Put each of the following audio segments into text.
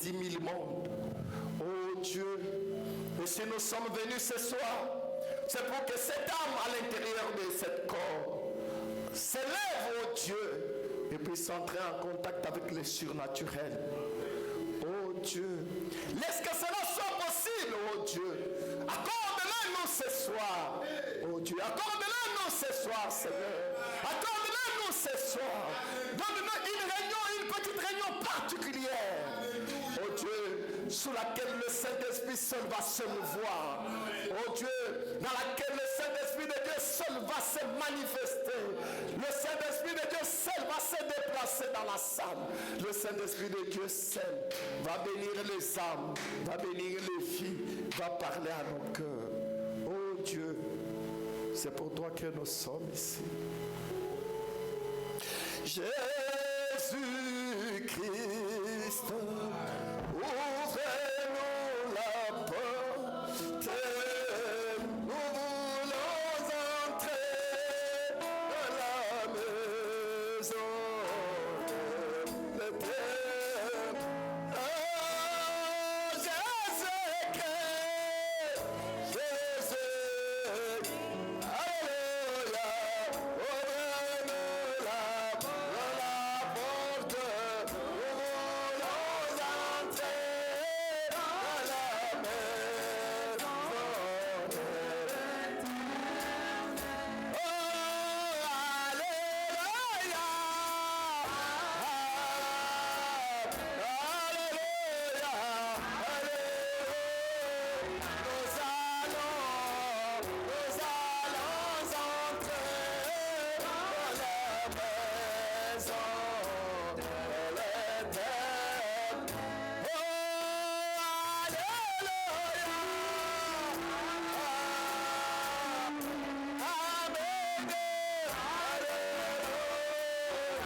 10 000 mondes. Oh Dieu, et si nous sommes venus ce soir, c'est pour que cette âme à l'intérieur de cette corps s'élève, oh Dieu, et puisse entrer en contact avec le surnaturel. Oh Dieu, laisse que cela soit possible, oh Dieu. Accorde-le-nous ce soir, oh Dieu. Accorde-le-nous ce soir, Seigneur. Accorde-le-nous ce soir. Donne-nous une réunion, une petite réunion particulière, oh Dieu, sous laquelle le Saint-Esprit seul va se mouvoir. Oh Dieu, dans laquelle le Saint-Esprit de Dieu seul va se manifester. Le Saint-Esprit de Dieu seul va se déplacer dans la salle. Le Saint-Esprit de Dieu seul va bénir les âmes, va bénir les filles, va parler à nos cœurs. Oh Dieu, c'est pour toi que nous sommes ici. Jésus-Christ, ouvrez-nous la porte, nous voulons entrer dans la maison de l'Éternel. Oh Jésus-Christ, Jésus, alléluia, ouvrez-nous la porte, nous voulons entrer dans la maison de l'Éternel. Oh, alléluia, alléluia, alléluia. Nous allons entrer dans la maison de l'Éternel. Oh, alléluia, amen, alléluia. Nous allons entrer dans la maison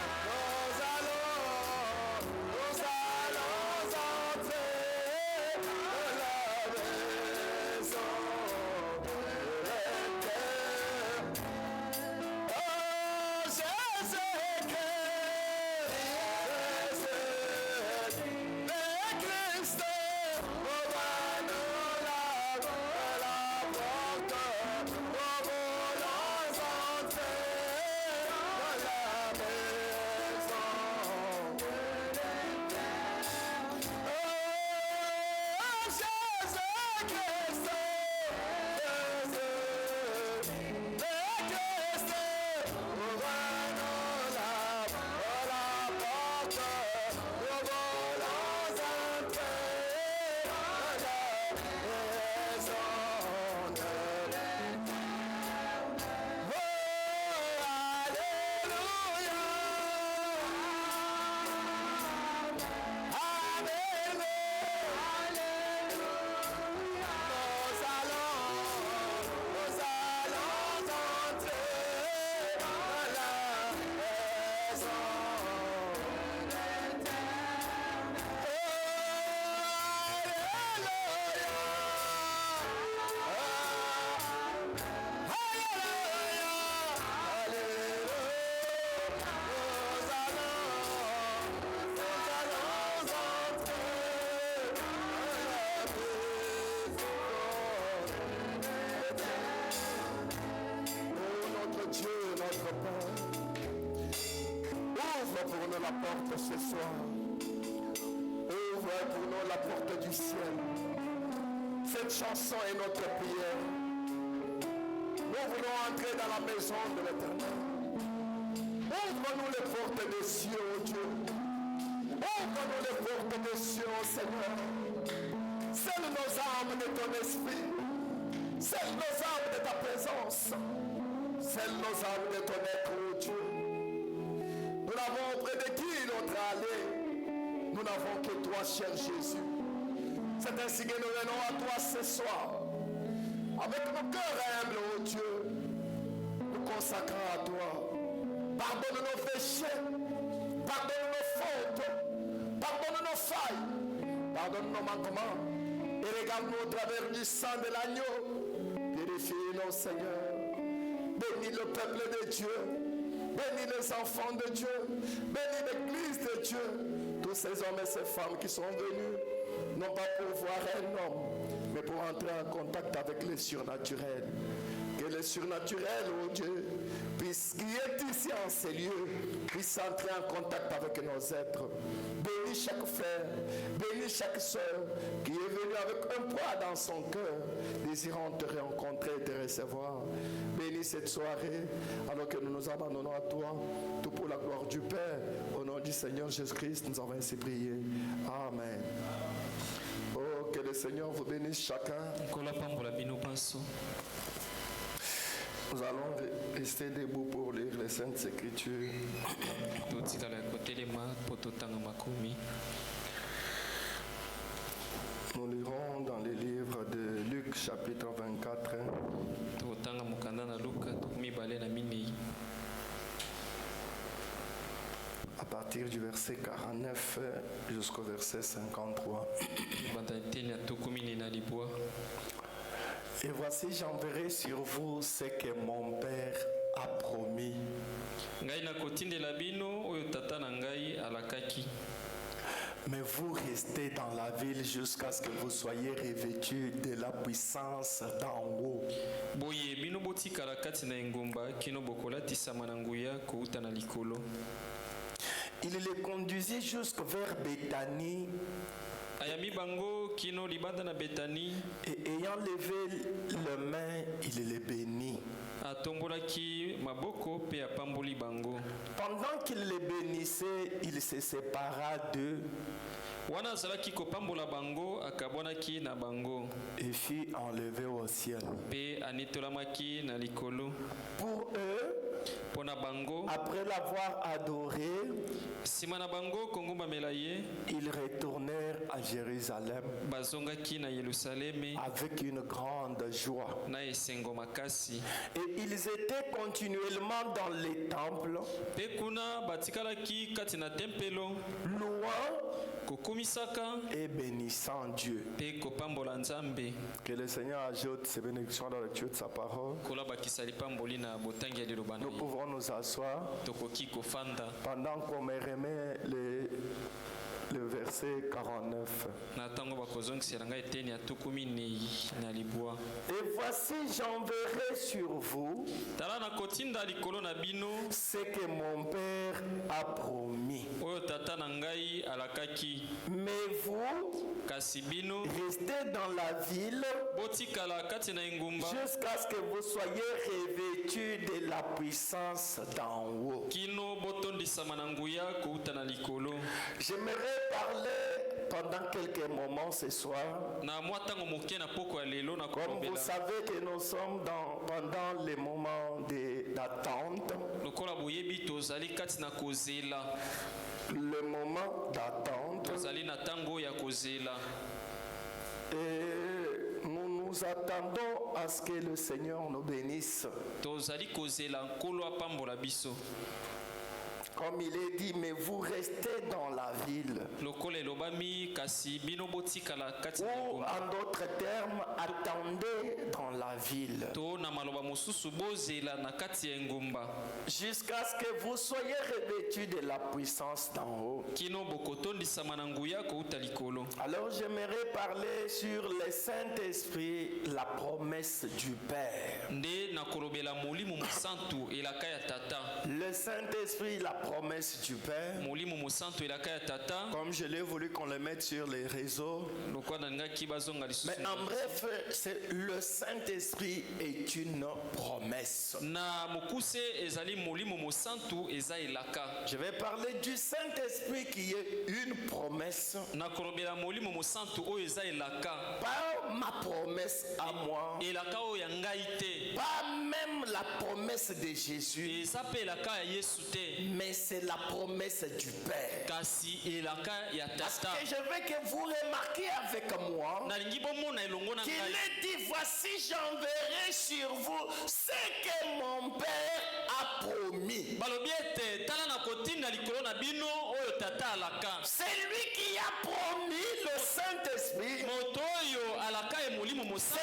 de l'Éternel. Oh Jésus-Christ, Jésus-Christ, ouvre-nous la porte, nous voulons entrer dans la maison de l'Éternel. Oh Jésus-Christ, Jésus-Christ, ouvre-nous la porte, nous voulons entrer dans la maison de l'Éternel. Oh, alléluia, amen, alléluia. Nous allons entrer dans la maison de l'Éternel. Oh, alléluia, alléluia. Nous allons entrer dans la maison de l'Éternel. Oh notre Dieu, notre Père, ouvre pour nous la porte ce soir. Ouvre pour nous la porte du ciel. Cette chanson est notre prière. Nous voulons entrer dans la maison de l'Éternel. Ouvre-nous les portes des cieux, oh Dieu. Ouvre-nous les portes des cieux, oh Seigneur. Scelle nos âmes de ton esprit. Scelle nos âmes de ta présence. Scelle nos âmes de ton être, oh Dieu. Nous n'avons auprès de qui notre aller. Nous n'avons que toi, cher Jésus. C'est ainsi que nous venons à toi ce soir. Avec nos cœurs humbles, oh Dieu. Nous consacrons à toi. Pardonne nos péchés. Pardonne nos fautes. Pardonne nos failles. Pardonne nos manquements. Et regarde-nous au travers du sang de l'agneau. Purifie-nous, Seigneur. Bénis le peuple de Dieu. Bénis les enfants de Dieu. Bénis l'église de Dieu. Tous ces hommes et ces femmes qui sont venus non pas pour voir un homme, mais pour entrer en contact avec le surnaturel. Que le surnaturel, oh Dieu, puisse, qui est ici en ces lieux, puisse entrer en contact avec nos êtres. Bénis chaque frère, bénis chaque soeur qui est venu avec un poids dans son cœur, désirant te rencontrer et te recevoir. Bénis cette soirée, alors que nous nous abandonnons à toi, tout pour la gloire du Père. Au nom du Seigneur Jésus-Christ, nous avons ainsi prié. Amen. Oh, que le Seigneur vous bénisse chacun. Nous allons rester debout pour lire les Saintes Écritures. Nous lirons dans les livres de Luc chapitre 24. À partir du verset 49 jusqu'au verset 53. Et voici, j'enverrai sur vous ce que mon Père a promis. Mais vous restez dans la ville jusqu'à ce que vous soyez revêtus de la puissance d'en haut. Il les conduisit jusque vers Béthanie. Et ayant levé les mains, il les bénit. Pendant qu'il les bénissait, il se sépara d'eux et fut enlevé au ciel. Pour eux, après l'avoir adoré, ils retournèrent à Jérusalem avec une grande joie. Et ils étaient continuellement dans les temples, louant et bénissant Dieu. Que le Seigneur ajoute ses bénédictions dans la lecture de sa parole. Nous pouvons nous asseoir pendant qu'on me remet le verset 49. Et voici, j'enverrai sur vous ce que mon Père a promis. Mais vous, restez dans la ville jusqu'à ce que vous soyez revêtus de la puissance d'en haut. J'aimerais parler pendant quelques moments ce soir. Comme vous savez que nous sommes pendant les moments d'attente. Le moment d'attente. Et nous nous attendons à ce que le Seigneur nous bénisse. Comme il est dit, mais vous restez dans la ville. Ou en d'autres termes, attendez dans la ville. Jusqu'à ce que vous soyez revêtus de la puissance d'en haut. Alors j'aimerais parler sur le Saint-Esprit, la promesse du Père. Le Saint-Esprit, la promesse du Père. Comme je l'ai voulu qu'on le mette sur les réseaux. Mais en bref, le Saint-Esprit est une promesse. Je vais parler du Saint-Esprit qui est une promesse. Pas ma promesse à moi. Pas même la promesse de Jésus. Mais c'est la promesse du Père. Parce que je veux que vous remarquiez avec moi qu'il est dit, voici j'enverrai sur vous ce que mon Père a promis. C'est lui qui a promis le Saint-Esprit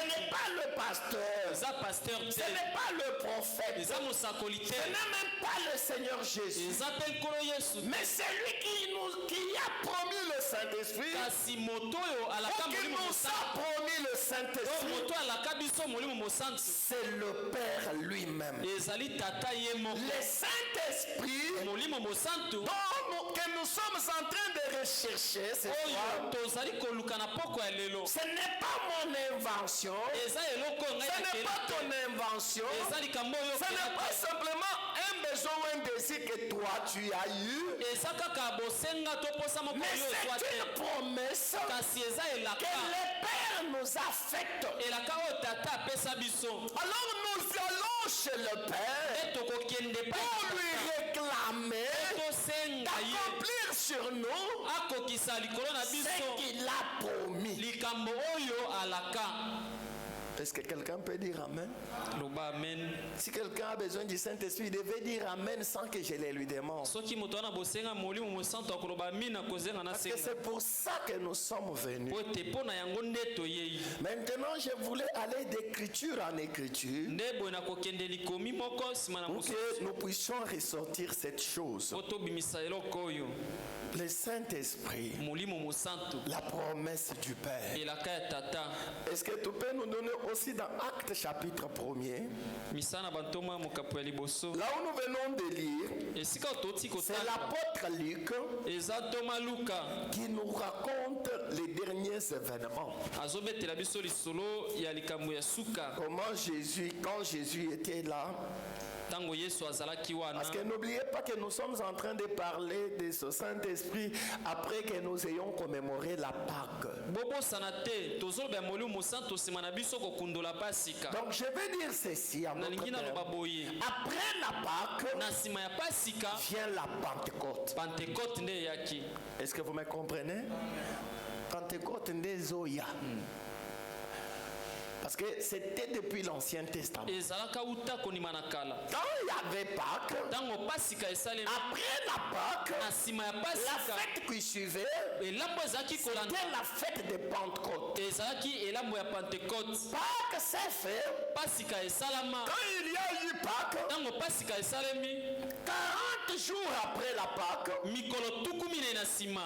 n'est pas le pasteur. Ce n'est pas le prophète. Ce n'est même pas le Seigneur Jésus. Mais c'est lui qui a promis le Saint-Esprit. Ou qui nous a promis le Saint-Esprit. C'est le Père lui-même. Le Saint-Esprit que nous sommes en train de rechercher cette fois, ce n'est pas mon invention, ce n'est pas ton invention, ce n'est pas simplement un besoin ou un désir que toi tu as eu, mais c'est une promesse que le Père nous a faite. Alors nous allons chez le Père pour lui réclamer d'accomplir sur nous ce qu'il a promis. Est-ce que quelqu'un peut dire Amen? Si quelqu'un a besoin du Saint-Esprit, il devait dire Amen sans que je le lui demande. Parce que c'est pour ça que nous sommes venus. Maintenant, je voulais aller d'écriture en écriture pour que nous puissions ressortir cette chose. Le Saint-Esprit, la promesse du Père. Est-ce que tu peux nous donner aussi dans Actes chapitre 1er, là où nous venons de lire, c'est l'apôtre Luc qui nous raconte les derniers événements. Comment Jésus, quand Jésus était là, parce que n'oubliez pas que nous sommes en train de parler de ce Saint-Esprit après que nous ayons commémoré la Pâque. Donc je vais dire ceci à notre terme. Après la Pâque vient la Pentecôte. Est-ce que vous me comprenez? Pentecôte nde Zoya. Parce que c'était depuis l'Ancien Testament. Quand il y avait Pâques, après la Pâque, la fête qui suivait, c'était la fête de Pentecôte. Pâques s'est fait. Quand il y a eu Pâques, 40 jours après la Pâque,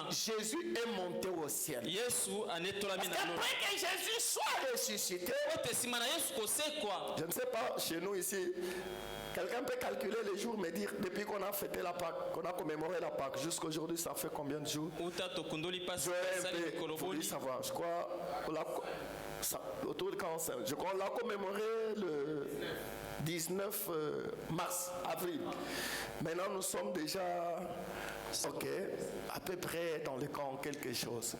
Jésus est monté au ciel. Parce qu'après que Jésus soit ressuscité, je ne sais pas, chez nous ici, quelqu'un peut calculer les jours, me dire, depuis qu'on a fêté la Pâque, qu'on a commémoré la Pâque, jusqu'à aujourd'hui, ça fait combien de jours? Je voulais savoir, je crois, autour de 45, je crois qu'on l'a commémoré le 19 mars, avril. Maintenant, nous sommes déjà, ok, à peu près dans le camp, quelque chose.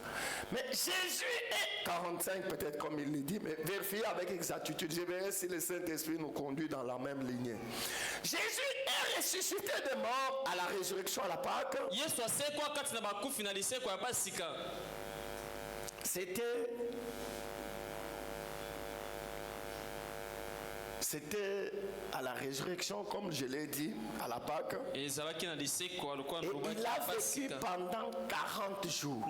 Mais Jésus est 45 peut-être comme il le dit, mais vérifiez avec exactitude. Je verrai si le Saint-Esprit nous conduit dans la même lignée. Jésus est ressuscité de mort à la résurrection à la Pâque. C'était à la résurrection, comme je l'ai dit, à la Pâque. Et il a vécu pendant 40 jours,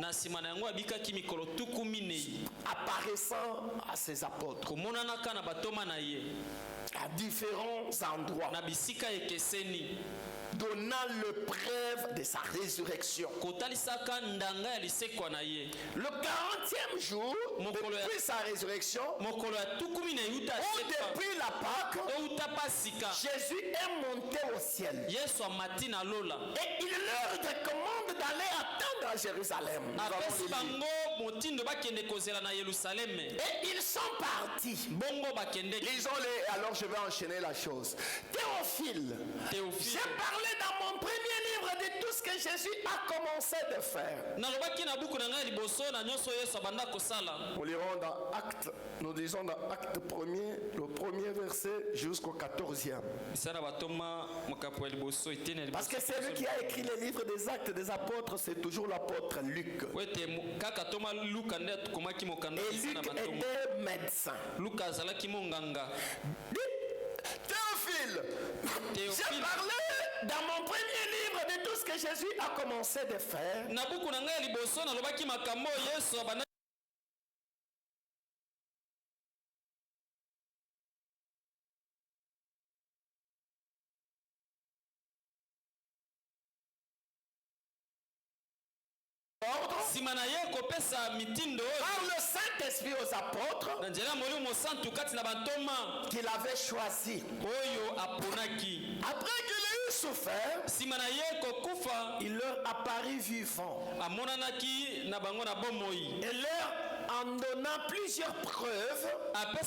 apparaissant à ses apôtres à différents endroits, donnant le preuve de sa résurrection. Le 40e jour, depuis sa résurrection, ou depuis la Pâque, Jésus est monté au ciel. Et il leur recommande d'aller attendre à Jérusalem. Et ils sont partis. Ils ont les... Alors je vais enchaîner la chose. Théophile, j'ai parlé dans mon premier livre de tout ce que Jésus a commencé de faire. Nous lirons dans Actes, nous disons dans Acte 1er, le premier verset jusqu'au 14e. Parce que c'est lui qui a écrit les livres des Actes des Apôtres, c'est toujours l'apôtre Luc. Et Luc était médecin. Théophile, j'ai parlé dans mon premier livre de tout ce que Jésus a commencé de faire. ordre par le Saint-Esprit aux apôtres qu'il avait choisi. Après qu'il ait eu souffert, il leur apparut vivant et leur en donnant plusieurs preuves, se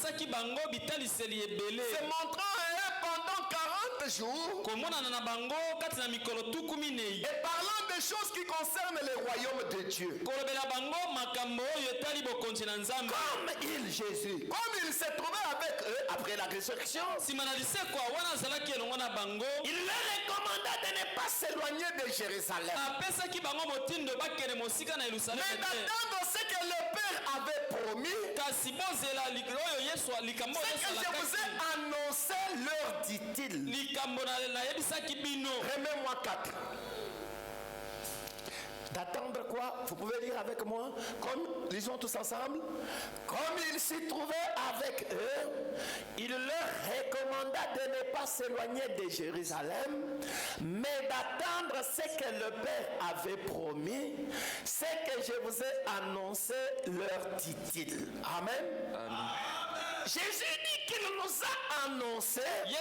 montrant à eux pendant 40 jours et parlant des choses qui concernent le royaume de Dieu. Comme Jésus, comme il s'est trouvé avec eux après la résurrection, il leur recommanda de ne pas s'éloigner de Jérusalem, mais d'attendre ce que le Père avait promis, ce que je vous ai annoncé, leur dit-il. Remets-moi 4. D'attendre quoi? Vous pouvez lire avec moi. Comme, lisons tous ensemble. Comme il s'y trouvait avec eux, il leur recommanda de ne pas s'éloigner de Jérusalem, mais d'attendre ce que le Père avait promis, ce que je vous ai annoncé, leur dit-il. Amen. Amen. Jésus dit qu'il nous a annoncé ce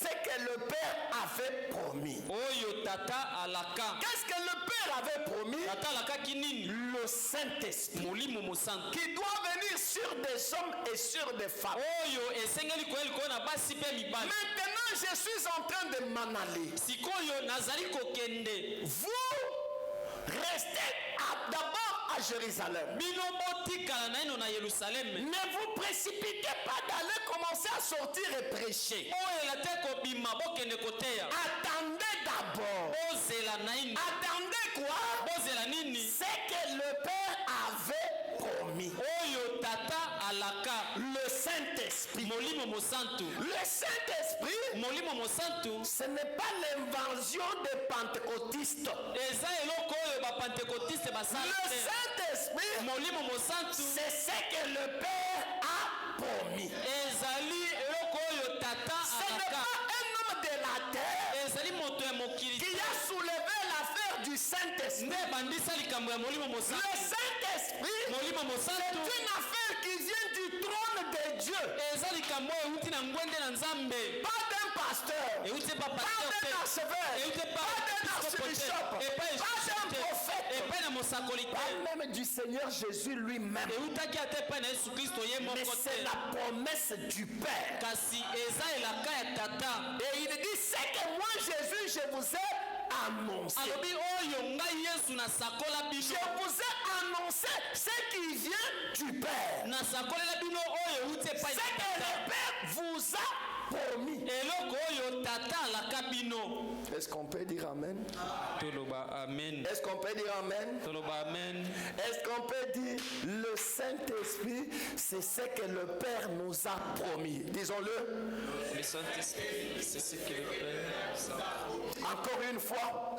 que le Père avait promis. Qu'est-ce que le Père avait promis? Le Saint-Esprit qui doit venir sur des hommes et sur des femmes. Maintenant, je suis en train de m'en aller. Vous restez d'abord à Jérusalem. Ne vous précipitez pas d'aller commencer à sortir et prêcher. Attendez d'abord. Attendez quoi? C'est que le Père avait promis. Le Saint-Esprit. Le Saint-Esprit, ce n'est pas l'invention des pentecôtistes. Le Saint-Esprit, c'est ce que le Père a promis. Ce n'est pas un homme de la terre qui a soulevé l'affaire du Saint-Esprit. Le Saint-Esprit, c'est une affaire qui vient du trône de Dieu. Pas d'un pasteur, pas d'un archevêque, pas d'un archbishop, pas d'un prophète, pas même du Seigneur Jésus lui-même. Mais c'est la promesse du Père. Et il dit, c'est que moi Jésus, je vous ai annoncé. Je vous ai annoncé ce qui vient du Père. Ce que le Père vous a promis. Est-ce qu'on peut dire Amen? Est-ce qu'on peut dire Amen? Est-ce qu'on peut dire le Saint-Esprit, c'est ce que le Père nous a promis? Disons-le. Le Saint-Esprit, c'est ce que le Père nous a promis. Encore une fois.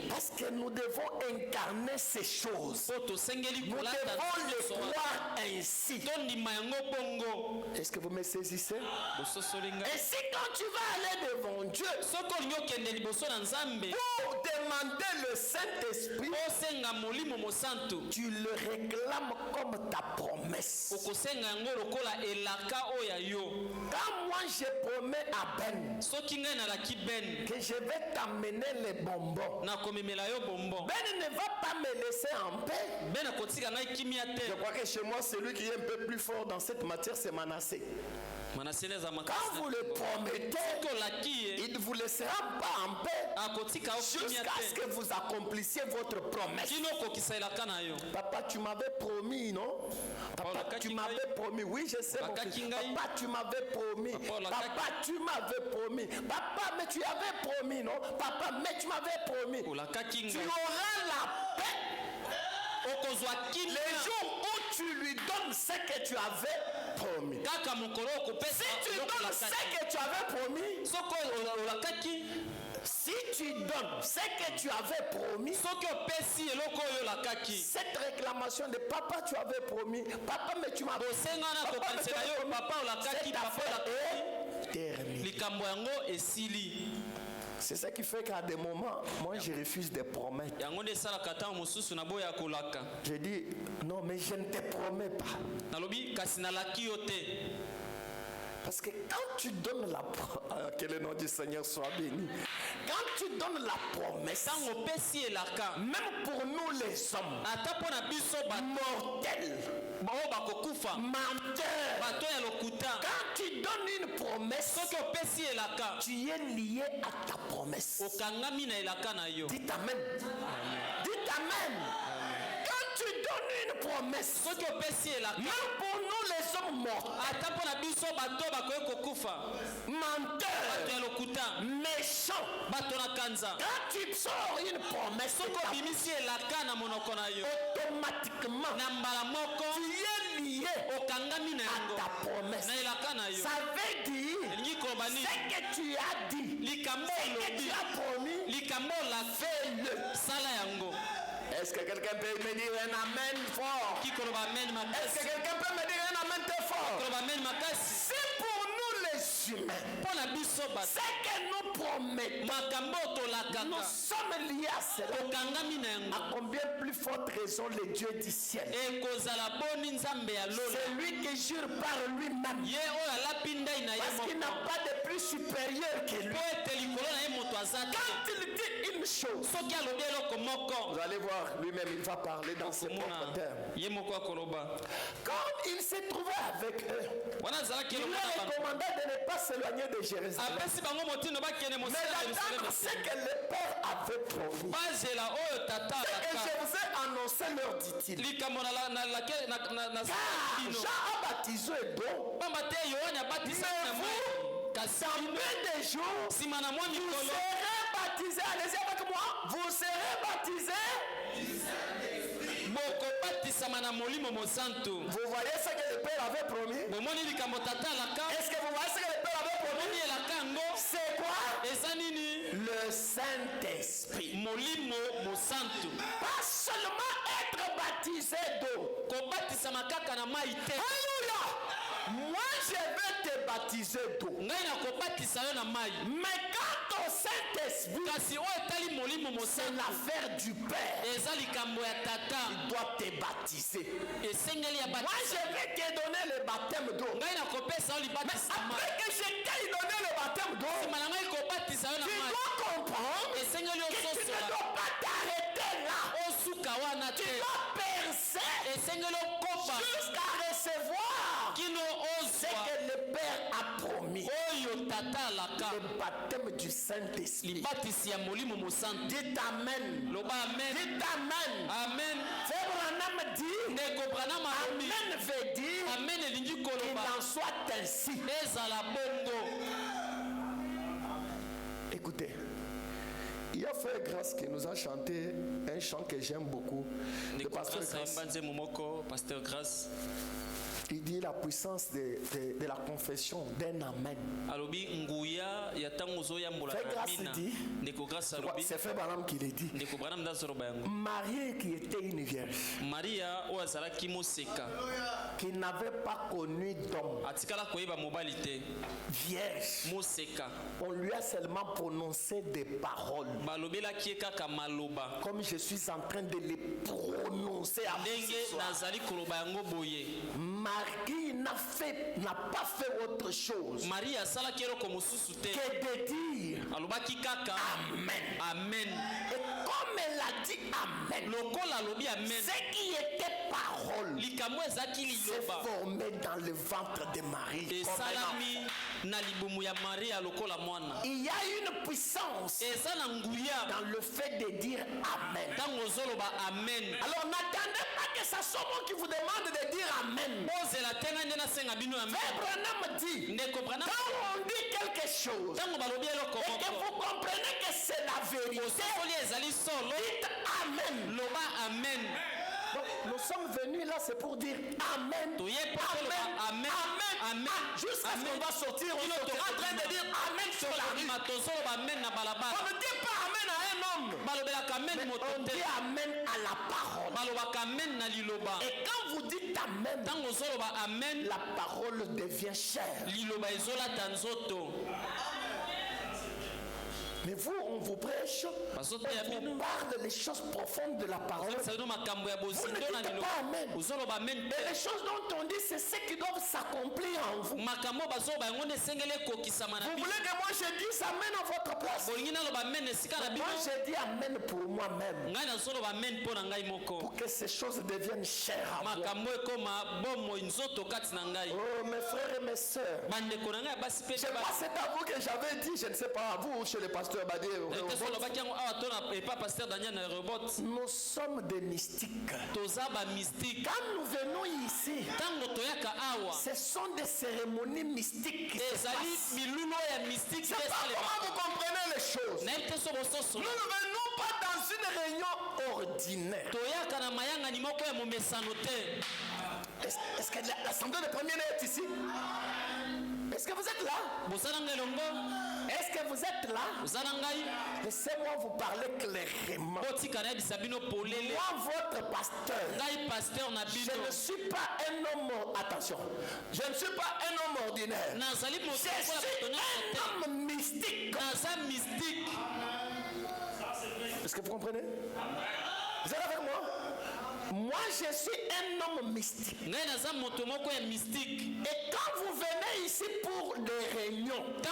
Parce que nous devons incarner ces choses. Nous devons les croire ainsi. Est-ce que vous me saisissez? Ainsi, quand tu vas aller devant Dieu pour demander le Saint-Esprit, tu le réclames comme ta promesse. Quand moi je promets à Ben que je vais t'amener les bonbons, Ben ne va pas me laisser en paix. Je crois que chez moi, celui qui est un peu plus fort dans cette matière, c'est Manassé. Quand vous le promettez, il ne vous laissera pas en paix jusqu'à ce que vous accomplissiez votre promesse. Papa, tu m'avais promis, non? Papa, tu m'avais promis. Oui, je sais, mon fils. Papa, tu m'avais promis. Papa, tu m'avais promis. Papa, mais tu avais promis, non? Papa, mais tu m'avais promis. Tu auras la paix les jours où tu lui donnes ce que tu avais promis. Si tu donnes ce que tu avais promis, si tu donnes ce que tu avais promis, cette réclamation de papa, tu avais promis, papa, mais tu m'as promis, C'est ça qui fait qu'à des moments, moi je refuse des promesses. Je dis, non mais je ne te promets pas. Parce que quand tu donnes la promesse, que le nom du Seigneur soit béni. Quand tu donnes la promesse, même pour nous les hommes, mortels, menteurs, quand tu donnes une promesse, tu es lié à ta promesse. Dites amen. Dites amen. Quand tu donnes une promesse, même pour nous les hommes morts, menteurs, méchants, quand tu sors une promesse, automatiquement, tu es lié à ta promesse. Ça veut dire ce que tu as dit, ce que tu as promis, fais-le. Est-ce que quelqu'un peut me dire un amen fort? Est-ce que quelqu'un peut me dire un amen très fort? C'est pour nous les humains. C'est que nous promettons. Nous sommes liés à cela. À combien plus forte raison le Dieu du ciel? C'est lui qui jure par lui-même. Parce qu'il n'a pas de plus supérieur que lui. Quand il dit une chose, vous allez voir, lui-même il va parler dans ses propres termes. Quand il s'est trouvé avec eux, il leur recommanda de ne pas s'éloigner de Jérusalem, mais d'attendre ce que le Père avait promis. Ce que je vous ai annoncé, leur dit-il. Car Jean a baptisé d'eau, mais vous, dans peu de jours, vous serez baptisés. Allez-y avec moi. Vous serez baptisés. Vous voyez ce que le Père avait promis? Est-ce que vous voyez ce que le Père avait promis? C'est quoi? Le Saint-Esprit. Pas seulement être baptisé d'eau. Alléluia. Moi je vais te baptiser d'eau. Mais quant au Saint-Esprit, c'est l'affaire du Père. Il doit te baptiser. Moi je vais te donner le baptême d'eau. Mais après que je t'ai donné le baptême d'eau, tu dois comprendre que tu ne dois pas t'arrêter là. Tu dois percer jusqu'à recevoir ce que le Père a promis. Le baptême du Saint-Esprit. Dites amen. Dites amen. Frère Branham dit, amen veut dire qu'il en soit ainsi. Écoutez, il y a Frère Grâce qui nous a chanté un chant que j'aime beaucoup. Le pasteur Grâce. Il dit la puissance de la confession d'un amen. Frère Grâce dit, c'est Frère Branham qui le dit, Marie qui était une vierge, qui n'avait pas connu d'homme, vierge, on lui a seulement prononcé des paroles, comme je suis en train de les prononcer à vous ce soir. Marie n'a pas fait autre chose que de dire Amen. Et comme elle a dit Amen, ce qui était parole s'est formé dans le ventre de Marie. Il y a une puissance dans le fait de dire Amen. Alors n'attendez pas que ça soit moi qui vous demande de dire Amen. Frère Branham dit, quand on dit quelque chose et que vous comprenez que c'est la vérité, dites Amen. Donc, nous sommes venus là, c'est pour dire Amen. Amen. Jusqu'à ce qu'on va sortir, on est en train de dire Amen sur la rue. On ne dit pas Amen à un homme, mais on dit Amen à la parole. Et quand vous dites Amen, la parole devient chère. Mais vous, on vous prêche, on vous parle des choses profondes de la parole. Vous ne dites pas amen. Et les choses dont on dit, c'est ce qui doivent s'accomplir en vous. Vous voulez que moi je dise amen à votre place? Moi je dis amen pour moi-même. Pour que ces choses deviennent chères à moi. Oh mes frères et mes sœurs. Je sais pas, c'est à vous que j'avais dit, je ne sais pas à vous, chez le pasteur Badé. Nous sommes des mystiques. Quand nous venons ici, ce sont des cérémonies mystiques qui se passent. C'est pas comment vous comprenez les choses. Nous ne venons pas dans une réunion ordinaire. Est-ce que l'assemblée de première est ici? Est-ce que vous êtes là? Est-ce que vous êtes là? Laissez-moi vous parler clairement. Moi, votre pasteur, je ne suis pas un homme, attention, je ne suis pas un homme ordinaire. Je suis un homme mystique. Est-ce que vous comprenez? Vous êtes avec moi? Moi, je suis un homme mystique. Et quand vous venez ici pour des réunions, vous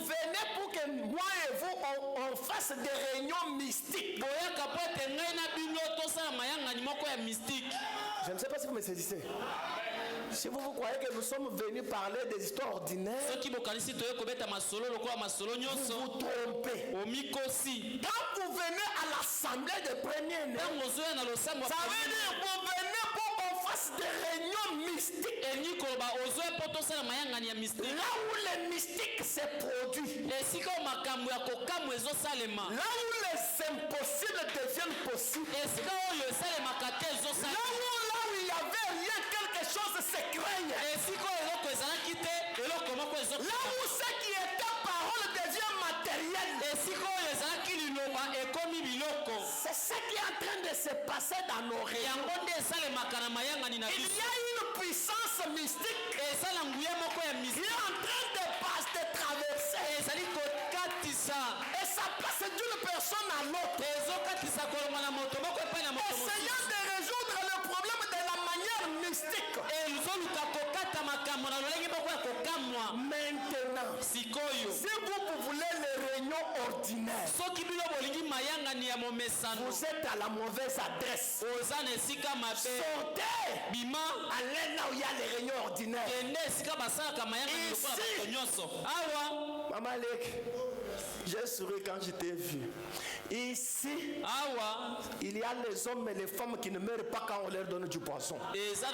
venez pour que moi et vous, on fasse des réunions mystiques. Je ne sais pas si vous me saisissez. Si vous croyez que nous sommes venus parler des histoires ordinaires, vous vous trompez. Quand vous venez à l'assemblée de première-né, ça veut dire que vous venez pour qu'on fasse des réunions mystiques. Là où les mystiques se produisent. Là où les impossibles deviennent possibles. Là où il n'y avait rien, quelque chose se crée. Là où ce qui était parole devient matériel. C'est ce qui est en train de se passer dans nos réunions. Il y a une puissance mystique qui est en train de traverser. Et ça passe d'une personne à l'autre. Essayant de résoudre le problème de la manière mystique. Maintenant, si vous voulez les réunions ordinaires, vous êtes à la mauvaise adresse. Sortez, allez là où il y a les réunions ordinaires. Ici, Maman Lek, j'ai souri quand je t'ai vu. Ici, il y a les hommes et les femmes qui ne meurent pas quand on leur donne du poisson. Alléluia!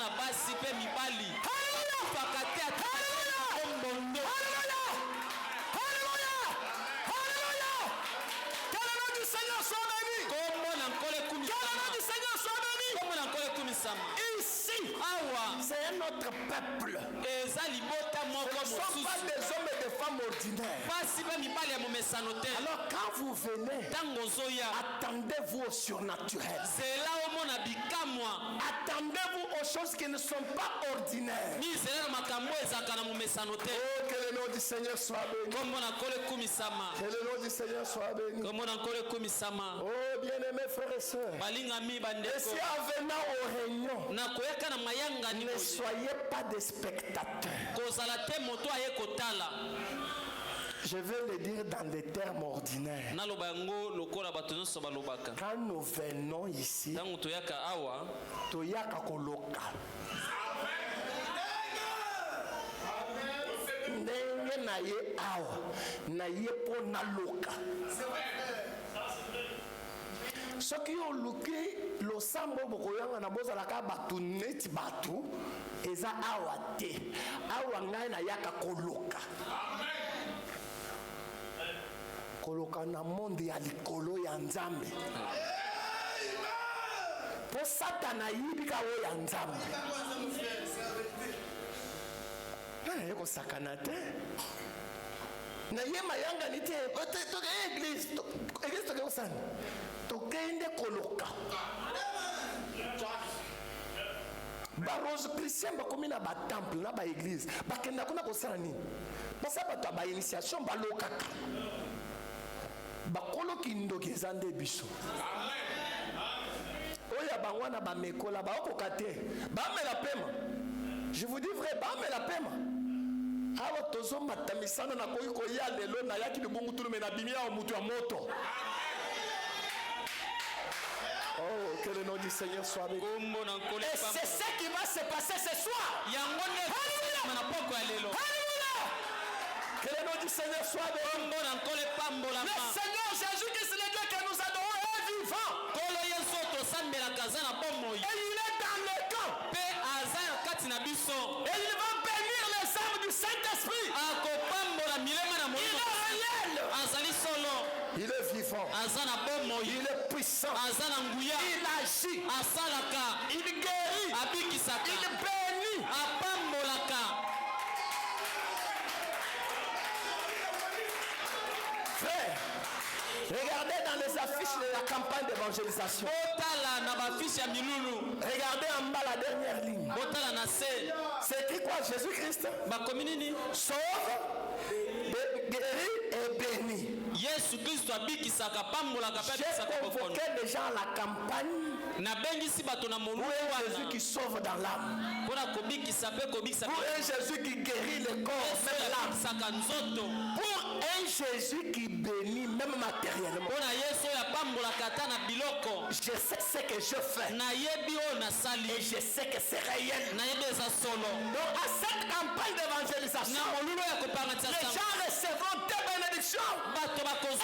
Alléluia! Alléluia! Alléluia! Que le nom du Seigneur soit béni! Que le nom du Seigneur soit béni! Ici, c'est un autre peuple. Ce ne sont pas des hommes et des femmes ordinaires. Alors quand vous venez, attendez-vous au surnaturel. Attendez-vous aux choses qui ne sont pas ordinaires. Oh, que le nom du Seigneur soit béni. Que le nom du Seigneur soit béni. Oh, bien-aimés frères et sœurs. Et si en venant aux réunions, ne soyez pas des spectateurs. Je vais le dire dans des termes ordinaires. Quand nous venons ici, toyaka koloka. Ndenge na ye awa, na ye po na loka. Soki oluki losambo bokoyanga na bozalaka batu neti batu eza awa te. Awa ngai na yaka koloka. Koloka na monde ya likolo ya Nzambe. Po Satana yibika o ya Nzambe. Na yeko sakana te. Na yema yanga nite to église to ke osana. To kende koloka. Rose Christian bakomi na ba temple na ba église bakenda kuna kosala nini basa bato ba initiation balokaka bakolo kindoki ezande biso oya bangwana ba mekola ba okokate ba mela pema je vous dis vrai ba mela pema awa tozo matamisana na koyi koya lelo na yaki libungu tulume na bimia mutu ya moto. Oh, que le nom du Seigneur soit béni. Et c'est ce qui va se passer ce soir. Alléluia. Que le nom du Seigneur soit béni. Le Seigneur Jésus-Christ, c'est le Dieu que nous adorons, est vivant. Et il est dans le camp. Et il va bénir les âmes du Saint-Esprit. Il est réel. Il est vivant. Il est puissant. Il agit. Il guérit. Il bénit. Frère, regardez dans les affiches de la campagne d'évangélisation. Regardez en bas la dernière ligne. C'est écrit quoi? Jésus-Christ sauve, guérit et bénit. J'ai convoqué les gens à la campagne pour un Jésus qui sauve dans l'âme, pour un Jésus qui guérit le corps, même l'âme, pour un Jésus qui bénit même matériellement. Je sais ce que je fais et je sais que c'est réel. Donc à cette campagne d'évangélisation, les gens recevront des bénédictions matérielles,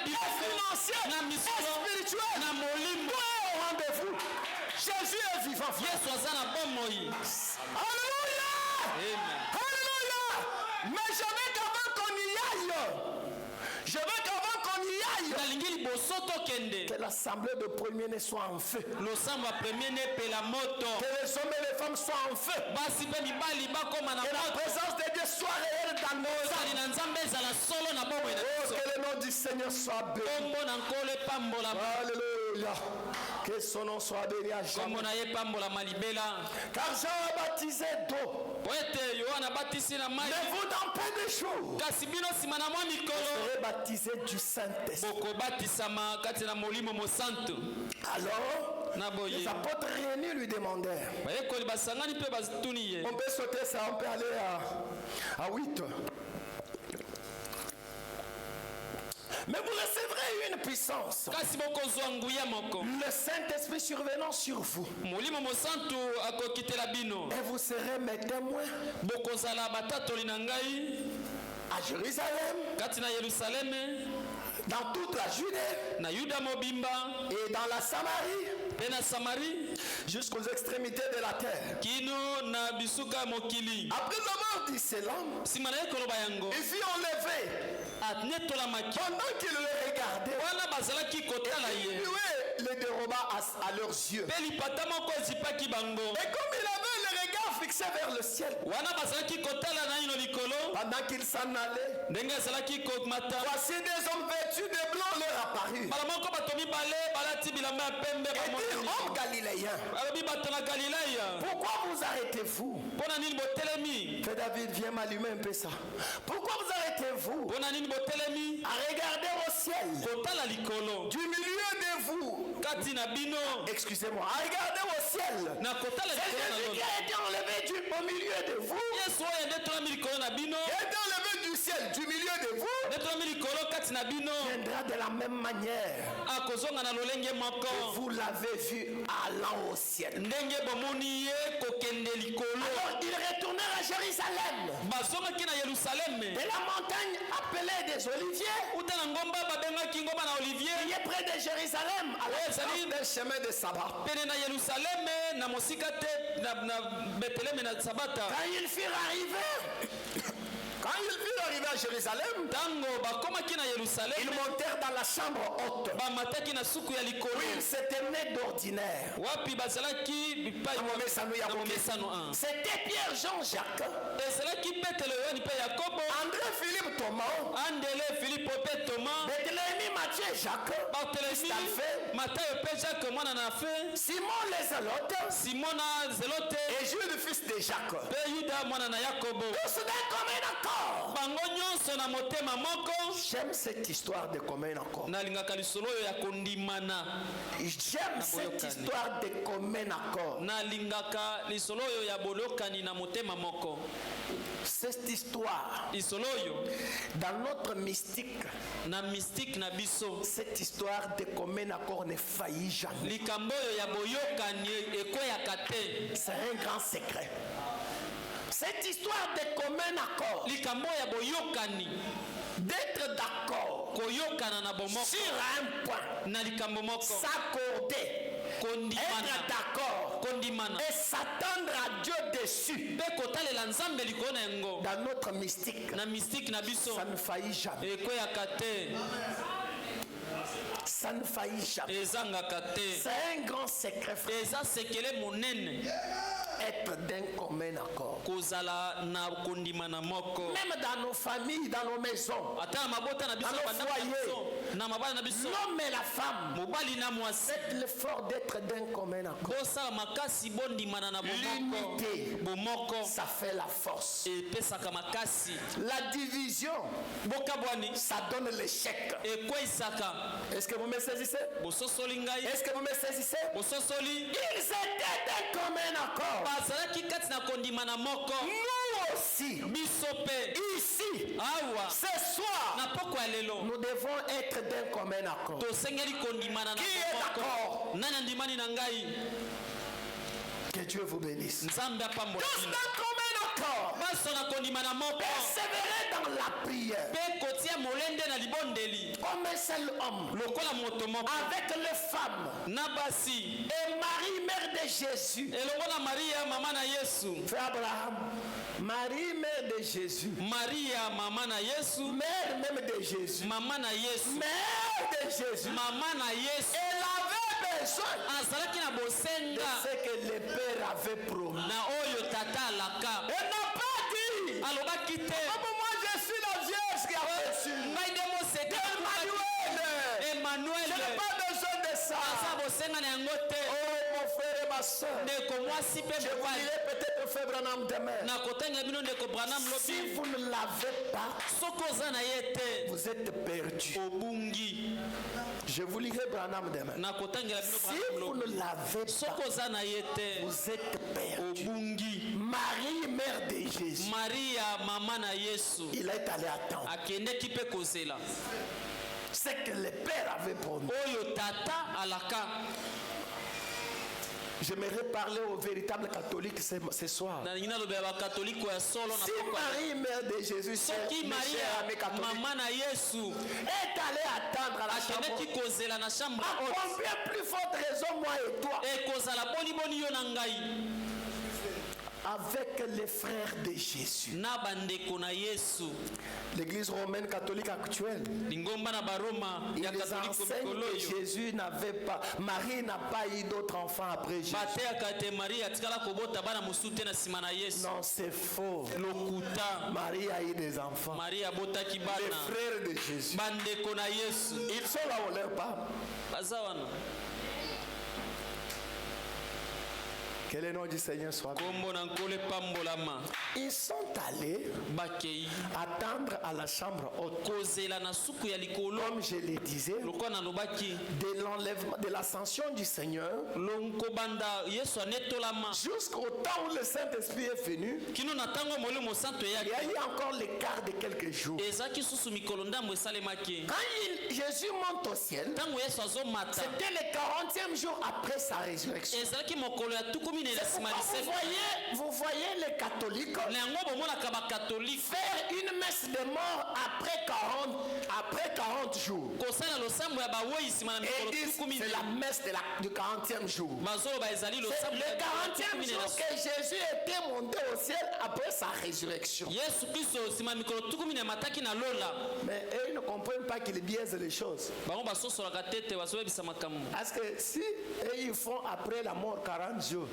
financières, spirituelles. Tout est au rendez-vous. Jésus est vivant. Alléluia. Alléluia. Mais je veux qu'avant qu'on y aille, que l'assemblée de premiers-nés soit en feu. Que les hommes et les femmes soient en feu. Que la présence de Dieu soit réelle dans nos âmes. Oh, que le nom du Seigneur soit béni. Alléluia. Que son nom soit béni à jamais. Car Jean a baptisé d'eau. Mais vous dans peu de jours, vous serez baptisés du Saint-Esprit. Alors, les apôtres réunis lui demandèrent. On peut sauter ça, on peut aller à 8. Mais vous recevrez une puissance. Le Saint-Esprit survenant sur vous. Et vous serez mes témoins à Jérusalem, dans toute la Judée et dans la Samarie, jusqu'aux extrémités de la terre. Après avoir dit cela, il fut enlevé. Pendant qu'il le regardait, il le déroba à leurs yeux. Et comme il avait le regard fixé vers le ciel, pendant qu'il s'en allait, voici des hommes vêtus de blanc leur apparus. Et dire, homme galiléen, pourquoi vous arrêtez-vous? Que David vienne m'allumer un peu ça. Pourquoi vous arrêtez-vous à regarder au ciel du milieu de vous? Excusez-moi, à regarder au ciel. C'est Jésus qui a été enlevé au milieu de vous. Qui a été enlevé du ciel, du milieu de vous. Viendra de la même manière que vous l'avez vu allant au ciel. Alors ils retournèrent à Jérusalem. De la montagne appelée des Oliviers, qui est près de Jérusalem, à la des chemins de sabbat. Quand ils furent arrivés à Jérusalem, ils montèrent dans la chambre haute. Oui, ils se tenaient d'ordinaire. C'était Pierre, Jean, Jacques, André, Philippe, Thomas, Barthélemy, Matthieu et Jacques, Simon les Zélotes et Jules le fils de Jacques. Tous d'un commun accord. J'aime cette histoire de commun accord. J'aime cette histoire de commun accord. Cette histoire, dans notre mystique, cette histoire de commun accord ne faillit jamais. C'est un grand secret. Cette histoire de commun accord, d'être d'accord sur un point, s'accorder, être d'accord et s'attendre à Dieu dessus. Dans notre mystique, ça ne faillit jamais. Ça ne faillit jamais. C'est un grand secret, frère. Être d'un commun accord. Même dans nos familles, dans nos maisons, dans nos foyers, l'homme et la femme, faites l'effort d'être d'un commun accord. L'unité, ça fait la force. La division, ça donne l'échec. Est-ce que vous me saisissez? Est-ce que vous me saisissez? Ils étaient d'un commun accord. Nous aussi, ici, ce soir, nous devons être d'un commun accord. Qui est d'accord? Que Dieu vous bénisse. Tous d'un commun accord. Persévérer dans la prière. Comme un seul homme. Avec les femmes. Et Marie, mère de Jésus. Frère Abraham. Marie, mère de Jésus. Mère même de Jésus. Mère de Jésus. Elle avait besoin de ce que le Père avait promis. Elle n'a pas dit, moi je suis la Vierge qui a reçu. Emmanuel. Je n'ai pas besoin de ça. Oh mon frère et ma soeur. Je vous dirai peut-être frère Branham demain. Si vous ne l'avez pas, vous êtes perdu. Je vous lirai Branham demain. Si vous ne l'avez pas, vous êtes perdu. Marie, mère de Jésus, il est allé attendre ce que le Père avait promis. J'aimerais parler aux véritables catholiques ce soir. Si Marie, mère de Jésus, mes chers amis catholiques, est allée attendre à la chambre, à combien plus forte raison moi et toi, avec les frères de Jésus. L'église romaine catholique actuelle, ils enseignent que Jésus n'avait pas, Marie n'a pas eu d'autres enfants après Jésus. Non, c'est faux. Marie a eu des enfants. Les frères de Jésus. Ils sont là où leur parle. Que le nom du Seigneur soit béni. Ils sont allés attendre à la chambre haute. Comme je le disais, de l'enlèvement, de l'ascension du Seigneur jusqu'au temps où le Saint-Esprit est venu, il y a eu encore l'écart de quelques jours. Quand Jésus monte au ciel, c'était le 40e jour après sa résurrection. Vous voyez les catholiques faire une messe de mort après 40 jours. Et disent c'est la messe du 40e jour. C'est le 40e jour que Jésus était monté au ciel après sa résurrection. Mais eux ils ne comprennent pas qu'ils biaisent les choses. Parce que si ils font après la mort 40 jours.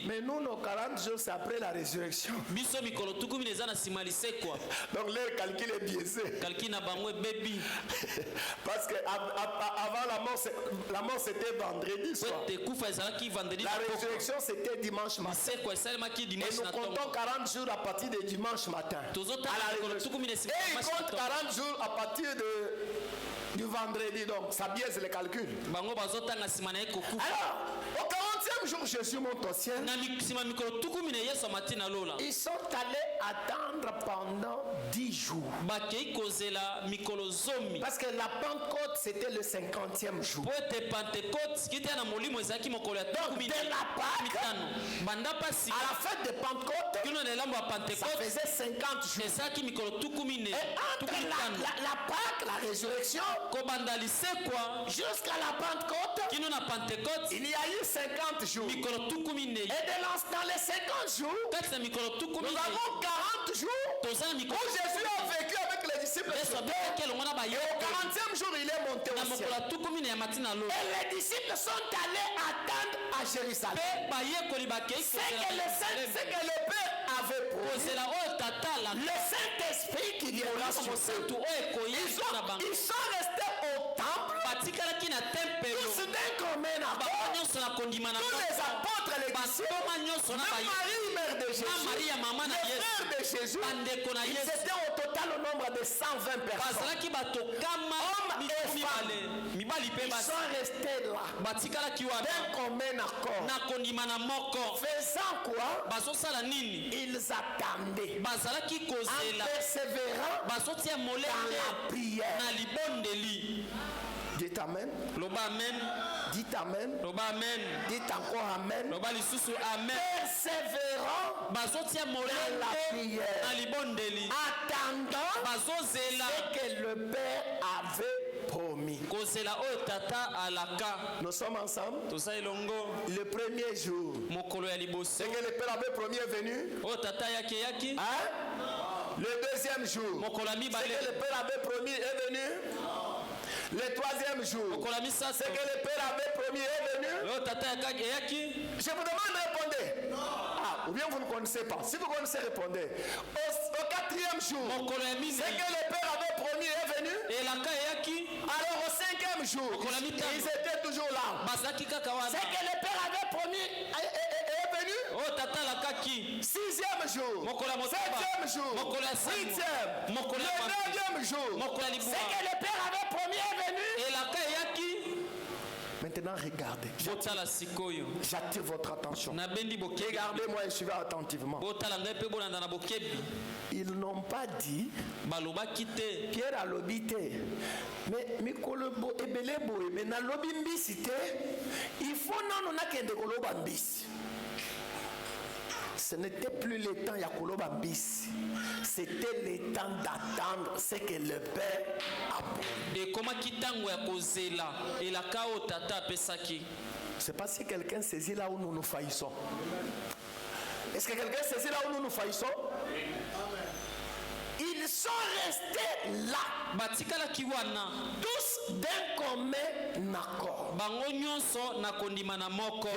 Mais nous, nos 40 jours, c'est après la résurrection. Donc leur calcul est biaisé. Parce que avant la mort c'était vendredi soir. La résurrection c'était dimanche matin. Et nous comptons 40 jours à partir de dimanche matin. Et ils comptent 40 jours à partir du vendredi, donc ça biaise les calculs. Alors, au 40e jour, Jésus monte au ciel. Ils sont allés attendre pendant 10 jours. Parce que la Pentecôte, c'était le 50e jour. Donc, dès la Pâque, à la fête de Pentecôte, ça faisait 50 jours. Et entre la Pâque, la résurrection, jusqu'à la Pentecôte, il y a eu 50 jours. Et dans les 50 jours, nous avons 40 jours où Jésus a vécu avec les disciples. Et au 40e jour, il est monté au ciel. Et les disciples sont allés attendre à Jérusalem. C'est que le Père avait promis. Le Saint-Esprit qui viendra sur eux. Ils sont restés au temple. Tous d'un commun accord. Tous les apôtres, les disciples, même Marie, mère de Jésus, les frères de Jésus, ils étaient au total au nombre de 120 personnes. Hommes et femmes, ils sont restés là, d'un commun accord. Faisant quoi? Ils attendaient, en persévérant dans la prière. Dites amen. Dites amen. Dites encore amen. Persévérant dans la prière. Attendant ce que le Père avait promis. Nous sommes ensemble. Le premier jour, c'est que le Père avait promis est venu. Hein? Le deuxième jour, c'est que le Père avait promis est venu. Le troisième jour, c'est que le Père avait promis est venu. Je vous demande de répondre. Ou bien vous ne connaissez pas. Si vous connaissez, répondez. Au quatrième jour, c'est que le Père avait promis est venu. Alors au cinquième jour, ils étaient toujours là. C'est que le Père avait promis est venu. Sixième jour, septième jour, huitième, le neuvième jour, c'est que le Père avait promis est venu. Maintenant regardez. J'attire votre attention. Regardez-moi et suivez attentivement. Ils n'ont pas dit Pierre a lobité. Mais Mikolobo ebelebo mais na lobi mbisi te. Il faut non on a kende koloba mbisi. Ce n'était plus le temps Yakoloba bis. C'était le temps d'attendre ce que le Père a promis. Et comment kitango ya kozela et la kao tata pesaki. Je ne sais pas si quelqu'un saisit là où nous nous faillissons. Est-ce que quelqu'un saisit là où nous nous faillissons? Ils sont restés là. Tous d'un commun accord. Je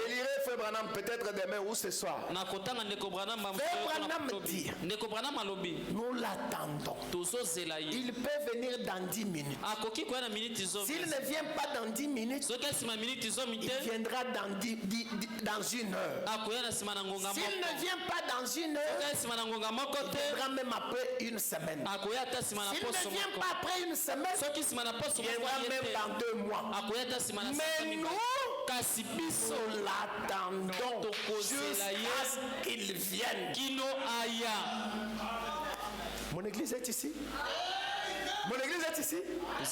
lirai Frère Branham peut-être demain ou ce soir. Frère Branham dit, nous l'attendons. Il peut venir dans 10 minutes. S'il ne vient pas dans 10 minutes, il viendra dans 1 heure. S'il ne vient pas dans 1 heure, il viendra même après une semaine. S'il ne vient pas après une semaine, il viendra même dans 2 mois. Mais nous l'attendons jusqu'à ce qu'il vienne. Mon église est ici. Mon église est ici. Je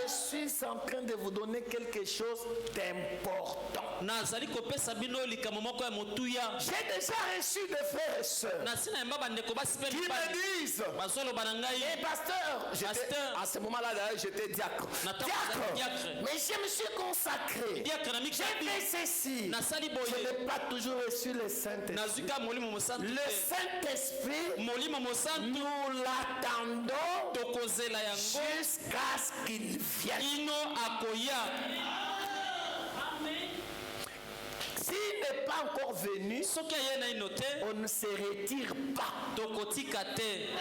suis en train de vous donner quelque chose d'important. J'ai déjà reçu des frères et sœurs qui me disent, et pasteur, à ce moment-là d'ailleurs j'étais diacre. Mais je me suis consacré. J'ai fait ceci. Je n'ai pas toujours reçu le Saint-Esprit. Le Saint-Esprit, nous l'attendons jusqu'à ce qu'il vienne. S'il n'est pas encore venu, on ne se retire pas.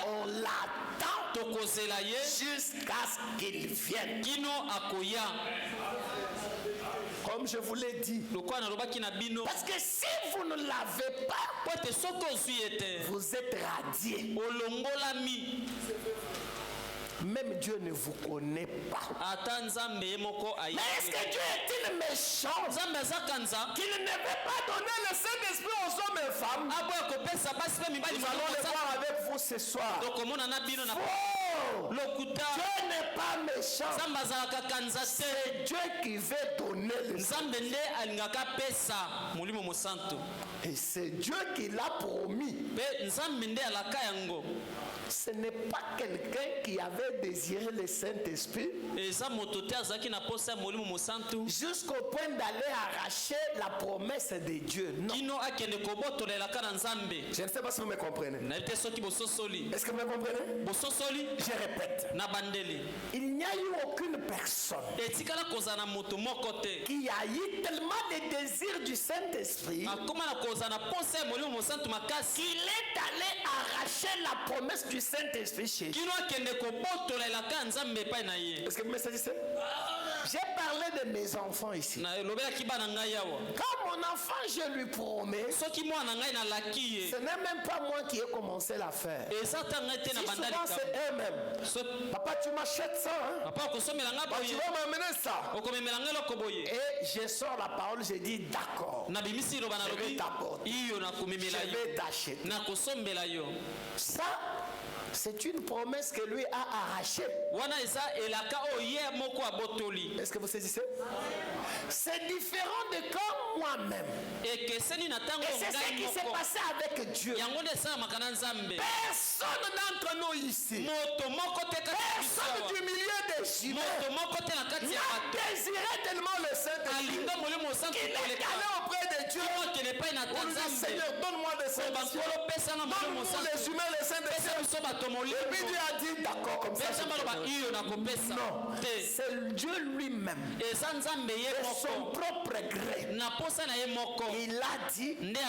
On l'attend jusqu'à ce qu'il vienne. Comme je vous l'ai dit. Parce que si vous ne l'avez pas, vous êtes radié. Même Dieu ne vous connaît pas. Mais est-ce que Dieu est-il méchant qu'il ne veut pas donner le Saint-Esprit aux hommes et femmes? Nous allons le voir avec vous ce soir. Dieu n'est pas méchant. C'est Dieu qui veut donner le Saint-Esprit. Et c'est Dieu qui l'a promis. Ce n'est pas quelqu'un qui avait désiré le Saint-Esprit jusqu'au point d'aller arracher la promesse de Dieu. Non. Je ne sais pas si vous me comprenez. Est-ce que vous me comprenez? Je répète. Il n'y a eu aucune personne qui a eu tellement de désirs du Saint-Esprit qu'il est allé arracher la promesse du Saint-Esprit chez lui. Est-ce que vous me saisissez? J'ai parlé de mes enfants ici. Quand mon enfant, je lui promets, ce n'est même pas moi qui ai commencé l'affaire. Si souvent c'est eux-mêmes. Papa, tu m'achètes ça, hein? Papa, tu vas m'amener ça. Et je sors la parole, je dis d'accord. Je vais t'apporter. Je vais t'acheter. Ça, c'est une promesse que lui a arrachée. Est-ce que vous saisissez? C'est différent de comme moi-même. Et c'est ce qui s'est passé avec Dieu. Personne d'entre nous ici, personne du milieu des humains n'a désiré tellement le Saint-Esprit qu'il est allé auprès de Dieu pour lui dire, Seigneur, donne-moi le Saint-Esprit. Donne-nous les humains le Saint-Esprit. Et puis Dieu a dit, d'accord, comme ça. Non, c'est Dieu lui-même. De son propre gré. Il a dit, il va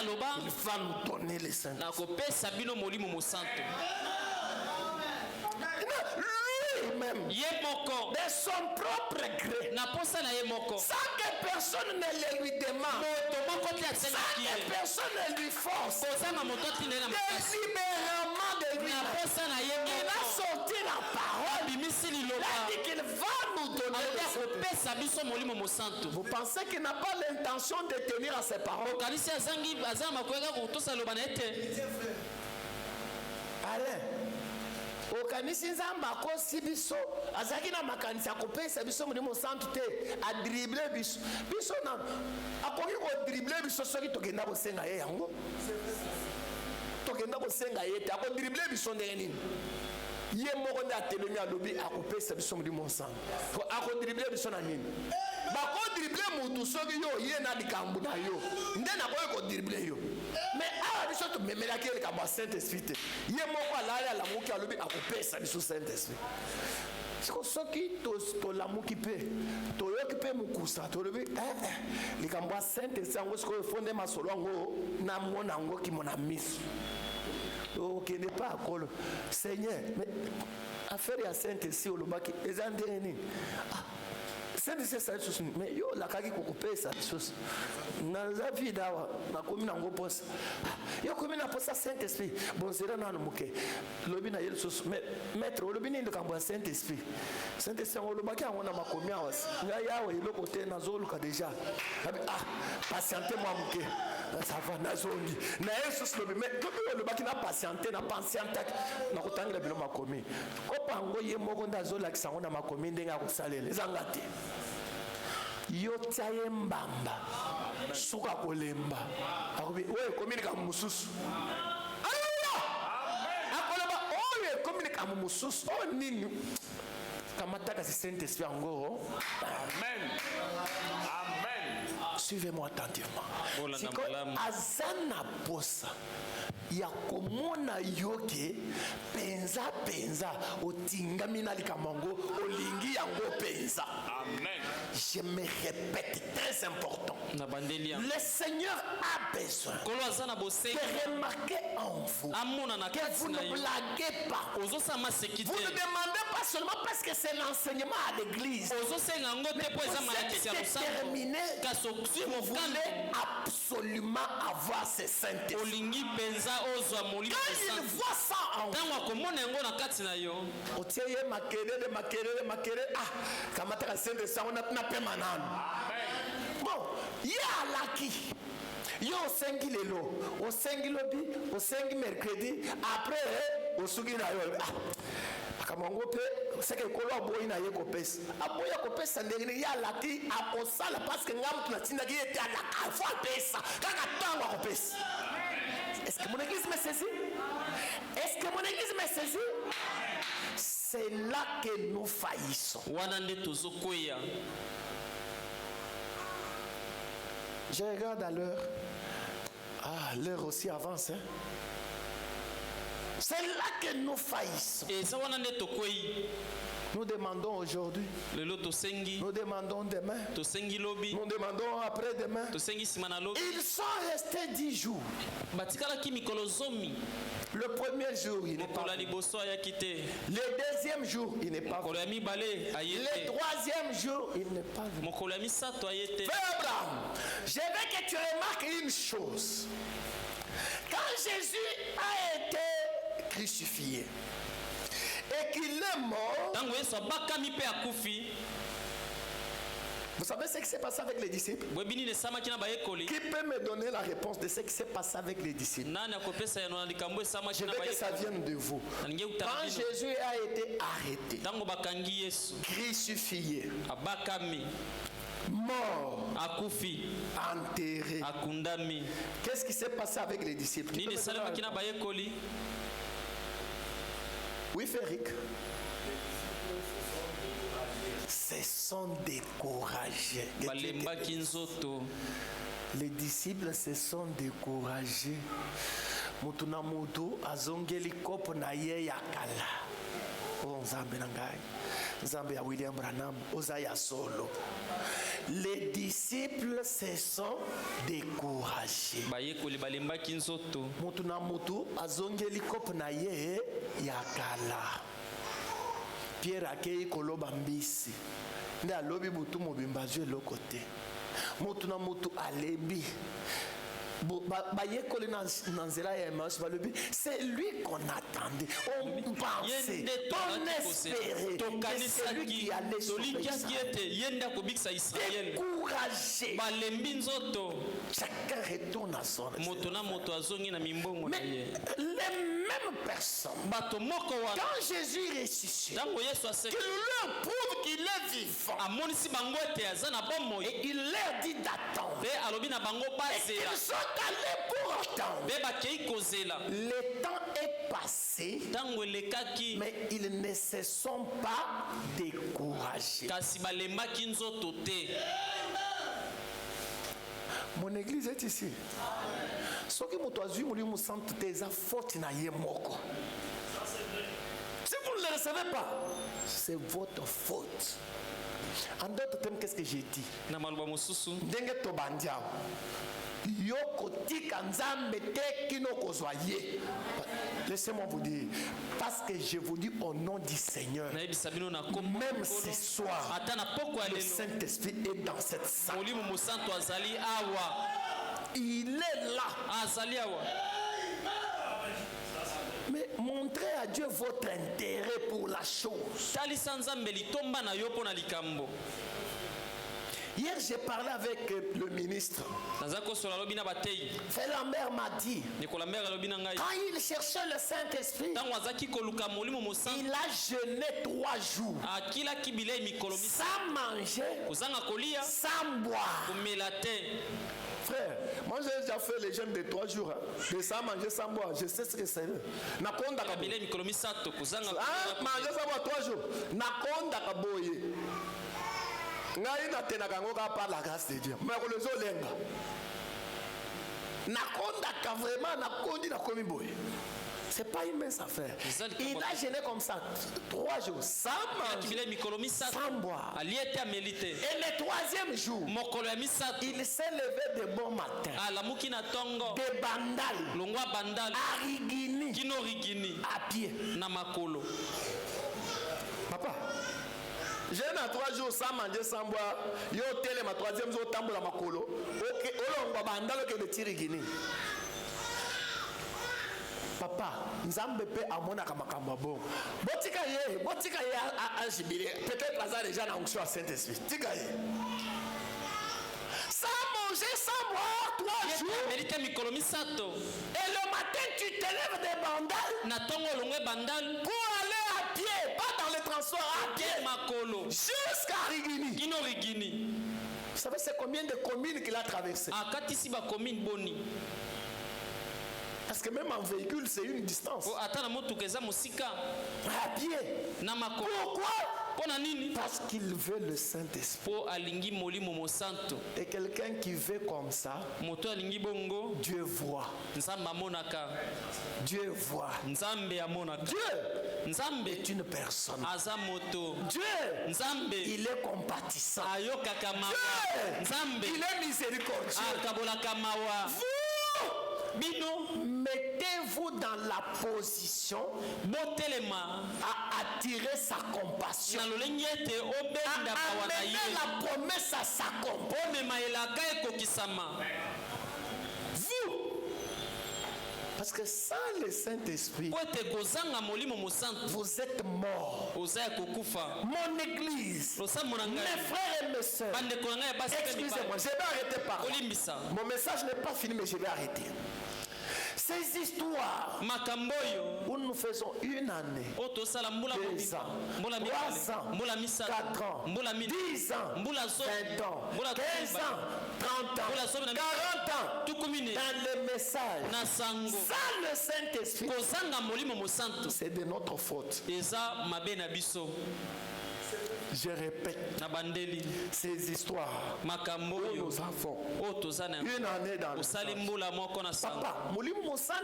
nous donner le Saint-Esprit. Lui-même, de son propre gré, sans que personne ne le lui demande, sans que personne ne lui force, délibérément de lui, il a sorti la parole, il a dit qu'il va nous donner le Saint-Esprit. Vous pensez qu'il n'a pas l'intention de tenir à ses paroles? Allez. Okanisi nzamba akosi biso azaki na makanisi akopesa biso mulimo santu te adribble biso na akoki ko dribble biso soki tokenda kosenga ye yango tokenda kosenga ye te akodribble biso ndenge nini ye moko nde atelemi alobi akopesa biso mulimo santu akodribble biso na nini bakodribble mutu soki yo ye na likambo na yo nde nakoki kodribble yo. Mais awa biso tomemelaki ye likambo ya Saint-Esprit te ye moko alali alamuki alobi akopesa biso Saint-Esprit. Soki tolamuki mpe toyoki mpe mokusa tolobi likambo ya Saint-Esprit yango sikoyo fonde masolo yango namona yango kimona miso okende pa akolo Seigneur mais affaire ya Saint-Esprit olobaki eza ndenge nini Saint-Esprit ça lisusu mais yo la kaki kokopesa lisusu naza vida wa nakomi nango posa yo komi na posa Saint-Esprit bonzela nanu muke lobi na yel lisusu mais maître lobi ni ndokambo ya Saint-Esprit olobaki yango na makomi awa ngai yawe eloko te nazoluka déjà patiente moi muke ça va nazongi na yesus lobi mais lobi olobaki na patiente na patientaki nakotangela bilo makomi kopango ye moko nde azolakisa yango na makomi ndenge akosalela ezanga te yo tia ye mbamba suka kolemba akobi oyo ekomi likambo mosusu akoloba oyo ekomi likambo mosusu oyo nini kamataka si Saint-Esprit yango. Amen. Amen. Suivez-moi attentivement. Siko azana posa ya komona yoke penza otingami na likambo olingi yango penza. Amen. Je me répète, très important. Le Seigneur a besoin de remarquer en vous que vous ne blaguez pas. Vous ne demandez pas seulement parce que c'est l'enseignement à l'église. Mais vous êtes déterminé, vous voulez absolument avoir ce Saint-Esprit. Quand il voit ça en vous, bon, yalaki yo osengi lelo osengi lobi osengi mercredi après osugi na yo akamongo pe seke kolo aboyi na ye kopesa aboya kopesa ndenge yalaki akosala parce que ngamu tunatinda ki ete alaka fo pesa kaka tango akopesa. Est-ce que mon église me saisit? Est-ce que mon église me saisit? C'est là que nous faillissons. Je regarde à l'heure. Ah, l'heure aussi avance. Hein? C'est là que nous faillissons. Nous demandons aujourd'hui. Nous demandons demain. Nous demandons après-demain. Ils sont restés 10 jours. Le premier jour, il n'est pas venu. Le deuxième jour, il n'est pas venu. Le troisième jour, il n'est pas venu. Frère Abraham, je veux que tu remarques une chose. Quand Jésus a été crucifié et qu'il est mort, vous savez ce qui s'est passé avec les disciples? Qui peut me donner la réponse de ce qui s'est passé avec les disciples? Je veux que ça vienne de vous. Quand Jésus a été arrêté, crucifié, mort, enterré, qu'est-ce qui s'est passé avec les disciples? Oui, Féric. Se sont découragés. Les disciples se sont découragés. Mutuna mutu azongeli kopo na ye yakala. O nzambe na ngai. Nzambe ya William Branham ozaya solo. Les disciples se sont découragés. Mutuna mutu azongeli kopo na ye yakala. Pierre akei koloba mbisi nde alobi butu mobimba zwe lokote mutu na mutu alebi bayekoli na nzela ya Emmaüs balobi c'est lui qu'on attendait, on pensait, on espérait que c'est lui qui allait sauver Israël. Découragé, chacun retourne à son mais les mêmes personnes, quand Jésus ressuscite, qu'il leur prouve qu'il est vivant et il leur dit d'attendre et qu'ils sont allés pour attendre. Le temps est passé, mais ils ne se sont pas découragés. Mon église est ici. Ce que si vous ne le recevez pas, c'est votre faute. En d'autres termes, qu'est-ce que j'ai dit? Laissez-moi vous dire, parce que je vous dis au nom du Seigneur, même ce soir, le Saint-Esprit est dans cette salle. Il est là. Mais montrez à Dieu votre intérêt pour la chose. Hier, j'ai parlé avec le ministre. Frère Lambert m'a dit, quand il cherchait le Saint-Esprit, il a jeûné 3 jours. Sans manger, sans boire. Frère, moi j'ai déjà fait les jeûnes de 3 jours. Hein. De sans manger, sans boire. Je sais ce que c'est. Nakonda kaboye. Manger sans boire 3 jours. Nakonda kaboye. Ngai na tenaka ngoka par la grâce de Dieu. Mais le zolenga. Nakonda ka vraiment nakondi na komi boye. C'est pas une mince affaire. Il a gêné comme ça 3 jours sans manger, sans boire. Et le 3e jour, il s'est levé de bon matin. De Bandal, à Rigini, à pied. Papa, j'ai eu 3 jours sans manger, sans boire. Yo télé ma 3e jour tambola makolo. Ok, on va Bandal que de Tirigini. Papa, Nzambe pe amona kamakambo bon. Botika ye a jibile. Peut-être Lazare déjà na onction à Saint-Esprit. Tika ye. Sans manger, sans boire 3 jours. Et le matin tu te lèves des bandales. Pour aller à pied, pas dans le transport, à pied. Jusqu'à Rigini. Vous savez c'est combien de communes qu'il a traversé? Parce que même en véhicule, c'est une distance. À pied. Pourquoi? Parce qu'il veut le Saint-Esprit. Et quelqu'un qui veut comme ça, Dieu voit. Dieu voit. Dieu est une personne. Dieu, il est compatissant. Dieu, il est miséricordieux. Vous, mettez-vous dans la position à attirer sa compassion, à amener la promesse à sa compassion. Vous, parce que sans le Saint-Esprit, vous êtes morts. Mon église, mes frères et mes sœurs, excusez-moi, je vais arrêter par là. Mon message n'est pas fini, mais je vais arrêter. Ces histoires où nous faisons 1 année, 2 ans, 3 ans, 4 ans, 10 ans, 20 ans, 15 ans, 30 ans, 40 ans, dans le message, sans le Saint-Esprit, c'est de notre faute. Je répète, ces histoires où nous avons 1 année dans le sang. Papa,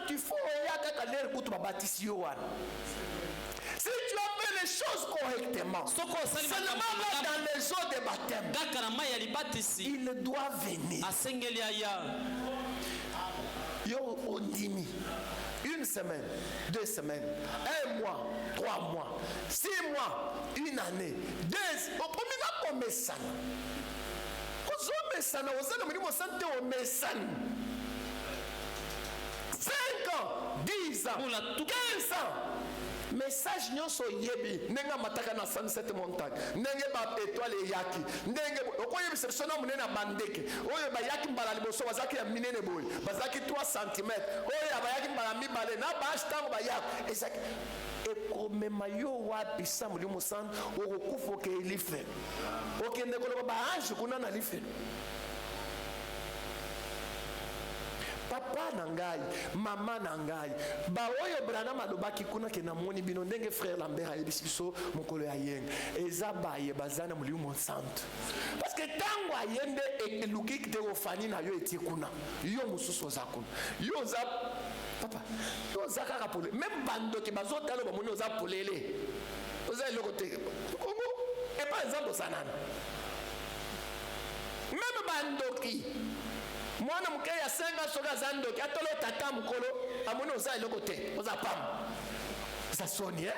tu faut si tu as fait les choses correctement, seulement dans les eaux de baptême, il doit venir. Yo ondimi. 1 semaine, 2 semaines, 1 mois, 3 mois, 6 mois, 1 année, 2 ans. Au premier message. Aux 5 ans, 10 ans, 15 ans. Message nyonso yebi nenga mataka na Sunset Montagne nenge ba étoile yaki nenge okoyebi sona munena bandeke oyo ba yaki mbala liboso bazaki ya minene boy bazaki 3 cm oyo ba yaki mbala mibale na ba ashtango ba yaki ezaki ekomema yo wapi samuli musan okufa ke elife okende koloba ba ange kuna na life. Papa nangai, maman nangai, ba oyo brana malobaki kuna ke namoni bino ndenge frère Lambert ayebisi biso mokolo ya yeng eza baye bazana mulimu monsanto parce que tango ayende eluki kite ofani na yo etie kuna yo mususu za kuna yo za papa yo za kaka pole même bando ke bazotalo ba moni oza polele oza eloko te kongo et par exemple sanana même bandoki Mwana muke ya 5 ans soka zando ki atolo tata mukolo amoni oza eloko te oza pam ça sonne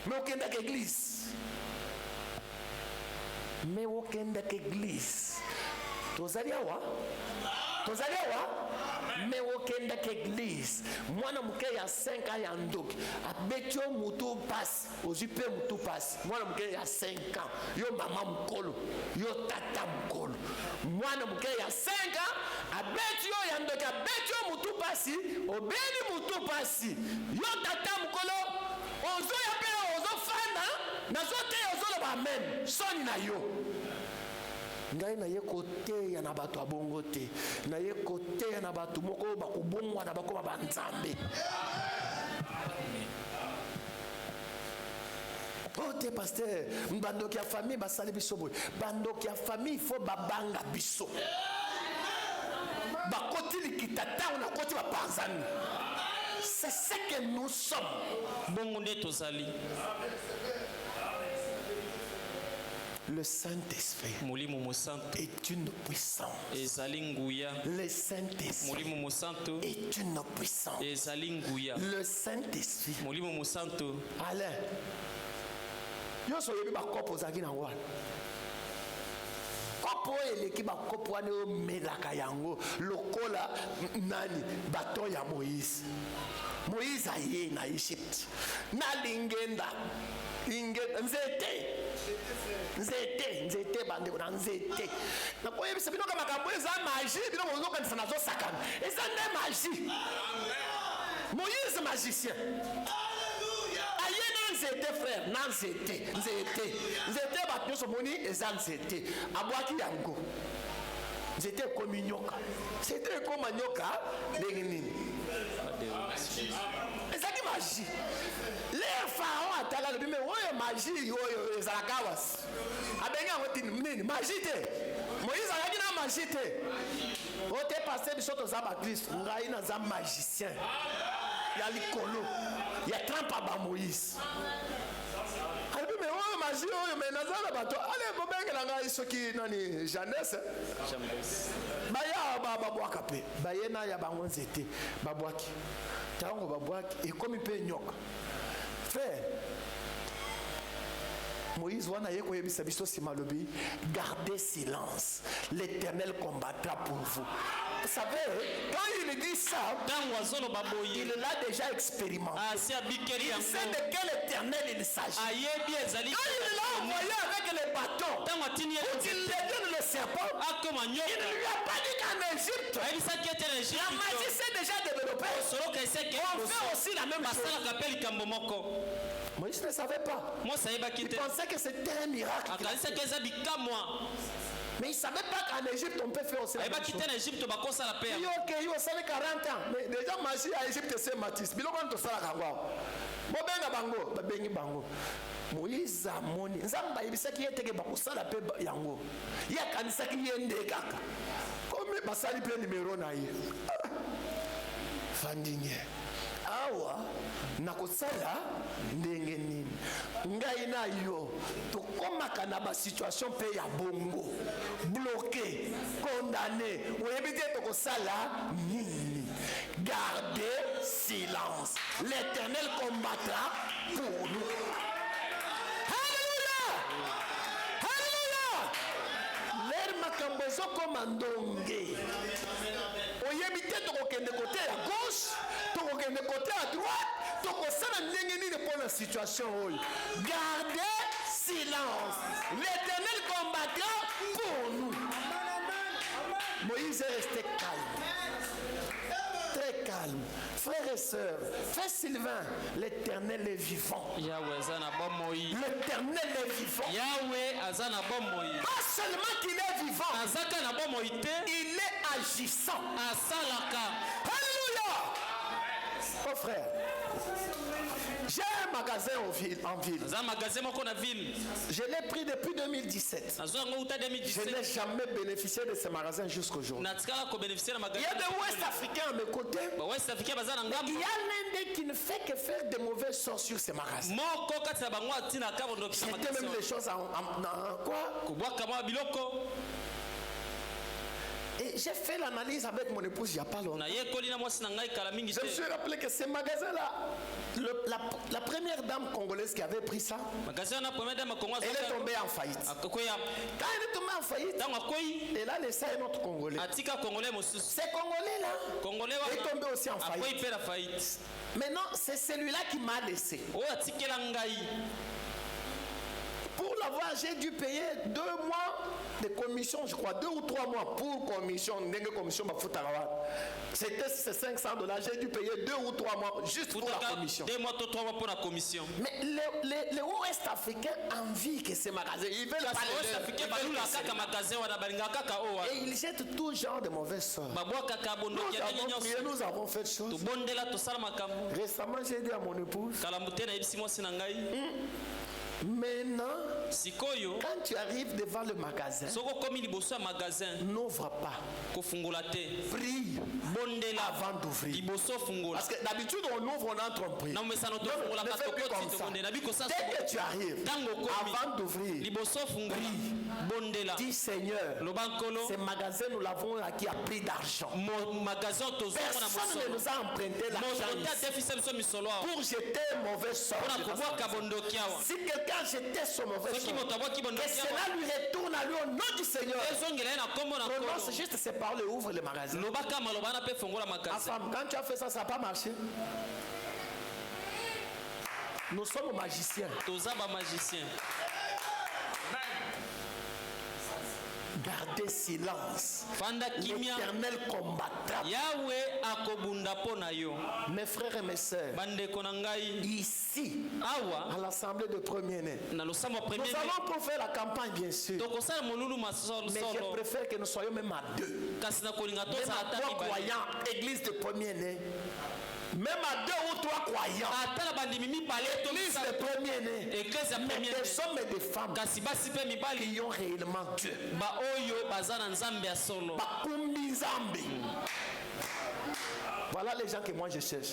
mais okenda ka église mais okenda ka église tozali awa mais okenda ka église mwana muke ya 5 ans ya ndoki abeti yo mutu pasi ozwi mpe mutu pasi mwana muke ya 5 ans yo mama mukolo yo tata mukolo mwana muke ya 5 ans abeti yo ya ndoki abeti yo mutu pasi obeni mutu pasi yo tata mukolo ozoya mpe ozofanda nazoteya ozoloba amen soni na yo ngai na ye koteya na bato abongo te na ye koteya na bato moko bakobongwa na bakoma banzambe oh te pasteur bandoki ya famille basali biso boye bandoki ya famille faut babanga biso bakoti likita ntango nakoti bapanzani c'est ce que nous sommes bongo nde tozali. Le Saint-Esprit est une puissance. Le Saint-Esprit est une puissance. Le Saint-Esprit. Alain, yo soyebi bakopo ozalaki na wana kopo eleki bakopo wana omelaka yango lokola nani baton ya Moïse. Moïse aye na Egypte na lingenda nzete bandeko na nzete nakoyebisa bino ka makambo eza magie bino bozokanisa nazosakana eza nde magie. Moïse magicien aye na nzete frère na nzete bato nyonso moni eza nzete abwaki yango nzete ekomi nyoka nzete ekoma nyoka ndenge nini ezalaki magie. Le pharaon atala lobi me oyo magie oyo ezalaka wasi abengi yango nini magie te. Moïse azalaki na magie te ote paster biso toza bakristo ngai naza magicien ya likolo ya trempe ba Moïse alobi me oyo magie oyo me naza na bato ale bobengela ngai soki nani Jeunesse baya babwaka mpe baye na ya bango nzete babwaki ntango babwaki ekomi mpe nyoka. Frère Moïse wana ye koyebisa biso nsima lobi gardez silence, l'Éternel combattra pour vous. Vous savez, quand il dit ça, il l'a déjà expérimenté. Il sait de quel éternel il s'agit. Quand il l'a envoyé avec les bâtons pour qu'il dévienne le serpent, il ne lui a pas dit qu'en Égypte, la magie s'est déjà développée. On fait aussi la même chose. Moïse ne savait pas. Il pensait que c'était un miracle. Mais il ne savait pas qu'en Égypte on peut faire aussi la même chose. Ok, il a 40 ans. Mais déjà, magie à Égypte, c'est Matisse. Mais quand tu as bango, bango. Moïse a moni. Nzamba ibisaki yeteke bakosala pe yango. Ya kanisaki yende kaka. Comme basali pe numéro na ye. Fandinye. Awa nakosala ndenge nini ngai na yo tokomaka na ba situation pe ya bongo bloqué condamné oyebi te tokosala nini. Gardez silence, l'Éternel combattra pour nous. Alléluia, alléluia. L'air makambo ezokoma ndonge oyebi te tokokende côté à gauche tokokende côté à droite tokosala ndenge nini pour la situation oyo. Gardez silence, l'Éternel combattra pour nous. Moïse est resté calme, très calme. Frères et sœurs, frère Sylvain, l'Éternel est vivant. L'Éternel est vivant. Pas seulement qu'il est vivant, il est agissant. Alléluia. Oh frère, j'ai un magasin en ville. Je l'ai pris depuis 2017. Je n'ai jamais bénéficié de ce magasin jusqu'aujourd'hui. Il y a des Ouest Africains à mes côtés. Il y a l'un qui ne fait que faire de mauvais sorts sur ce magasin. C'était même des choses en quoi? Et j'ai fait l'analyse avec mon épouse il n'y a pas longtemps. Na ye kolina mwasi na ngai kala mingi Je me te. suis rappelé que ce magasin-là, la première dame congolaise qui avait pris ça, Magasin na première dame Congo elle est tombée en faillite. akoya. Quand elle est tombée en faillite, Tango akoyi elle a laissé un autre Congolais. atika Congolais mosusu. Ces Congolais-là, Congolais est wana tombé aussi en akoyi faillite. pe la faillite. Maintenant, c'est celui-là qui m'a laissé. O atikela ngai. Pour l'avoir, j'ai dû payer 2 mois de commission, je crois, 2 ou 3 mois pour commission. C'était $500, j'ai dû payer 2 ou 3 mois juste pour la commission. 2 mois to 3 mois pour la commission. Mais les Ouest-Africains envient que ces magasins, ils veulent pas les Africain balula kaka magasin wana balinga kaka o wana. et ils jettent tout genre de mauvaises sorts. Babwa kaka bondo Nous kia avons prié, nyonso. nous avons fait choses. To bondela to sala makambo. Récemment, j'ai dit à mon épouse, Kala mutena ibisi mwasi na ngai. maintenant, Sikoyo quand tu arrives devant le magasin, soko komi liboso ya magasin n'ouvre pas. kofungola te. Prie Bondela avant d'ouvrir. liboso fungola. Parce que d'habitude, on ouvre, on entre en prière. Na mesano to Ne fungola ka fais to plus comme koti ça. to bondela biko sa. Dès que tu arrives, Tango komi avant d'ouvrir, liboso fungola. Bondela. dis Seigneur, Lobankolo ce magasin, nous l'avons acquis à prix d'argent. mo magasin to zongo na Personne ne mosolo. nous a emprunté Mo l'argent ta ici defise biso misolo awa. pour jeter un mauvais sort. Pona kubwa kabondoki awa. Si quelqu'un jetait son mauvais Soki sort, moto abwaki que bondoki awa. cela lui retourne à lui au nom du Seigneur. Ezongela ye na kombo na Prononce kolo. juste ces paroles et ouvre le magasin. Lobaka maloba na pe fungola Ma magasin. femme, quand tu as fait ça, ça n'a pas marché. Nous sommes magiciens. Toza ba magicien. Gardez silence. Fanda kimia. L'Éternel combattra. Yawe akobunda po na yo. Mes frères et mes sœurs, Bandeko na ngai ici, awa à l'Assemblée de premier-né, na losamo nous premier. allons pour faire la campagne, bien sûr. Tokosala molulu masolo Mais je solo. préfère que nous soyons même à 2. Kasi na kolinga Même toza à ata 3 mibale. croyants, église de premier-né. Même à 2 ou 3 croyants, Ata na bandimi mibale to église misa. de premier-né. Église ya Mais premier. des hommes et des femmes Kasi basi pe mibali qui ont réellement Dieu. ba oyo baza na nzambe ya solo. Bakumbi Nzambe. Voilà les gens que moi je cherche.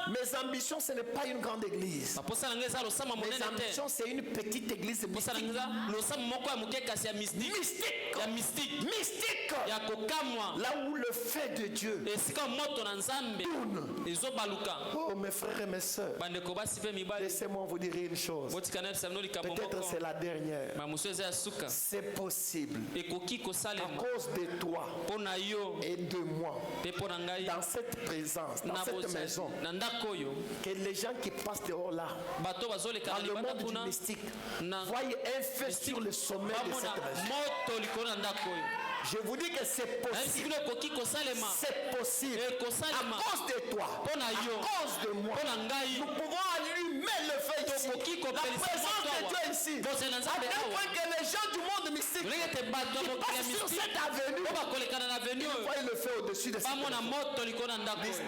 Mes ambitions, ce n'est pas une grande église. Baposa na ngai eza losama Mes monene te. ambitions, c'est une petite église Posa na mystique. ngai eza losama moko ya moke kasi ya mystique. Mystique. Ya mystique. Mystique. Ya kokamwa. Là où le fait de Dieu Esika moto na nzambe tourne. ezobaluka. Oh mes frères et mes sœurs, Bandeko basi pe mibali. laissez-moi vous dire une chose. Botikana bisa no likambo Peut-être moko. c'est la dernière. Mamuso eza ya suka. C'est possible. Ekoki À kosalema cause de toi mpo na yo et de moi, mpe mpo na ngai dans cette présence, dans na cette bozali maison, na ndako oyo que les gens qui passent dehors là, bato bazoleka dans na le libanda monde du kuna mystique, na voyez un feu sur le sommet de bamona cette maison. moto likolo na ndako oyo Je vous dis que c'est possible. nayebi sikilo ekoki kosalema C'est possible. ekosalema À cause de toi, mpo na à yo cause de moi, mpo na ngai nous pouvons allumer le feu ici. tokoki La kopelisa présence moto de awa Dieu ici. bozali na À nzambe tel awa point que les gens du monde mystique olenge ete bato ya qui mokili ya passent sur mystique cette avenue, mpo bakolekana na aveni oyo voyez le feu au-dessus de cette bamona maison. moto likolo na ndako oyo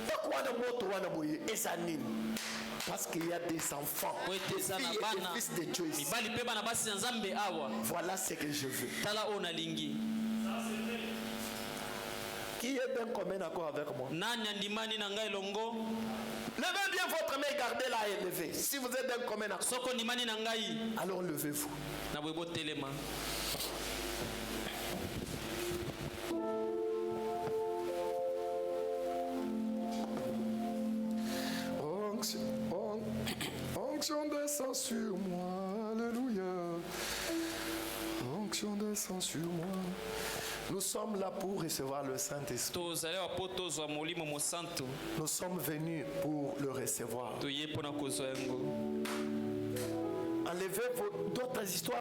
Pourquoi le moto wana boye ezanini? Parce qu'il y a des enfants, po des ete eza na filles et bana des fils de Dieu ici. mibali mpe bana basi na nzambe awa Voilà ce que je veux. tala oyo nalingi Qui est d'un commun accord avec moi? nani andimani na ngai longo Levez bien votre main et gardez-la élevée. Si vous êtes d'un commun accord, soko ndimani na ngai alors levez-vous. na boye botelema Onction descend sur moi, alléluia. Onction descend sur moi. Nous sommes là pour recevoir le Saint-Esprit. tozali awa mpo tozwa molimo mosantu Nous sommes venus pour le recevoir. toye mpo na kozwa yango Enlevez d'autres histoires.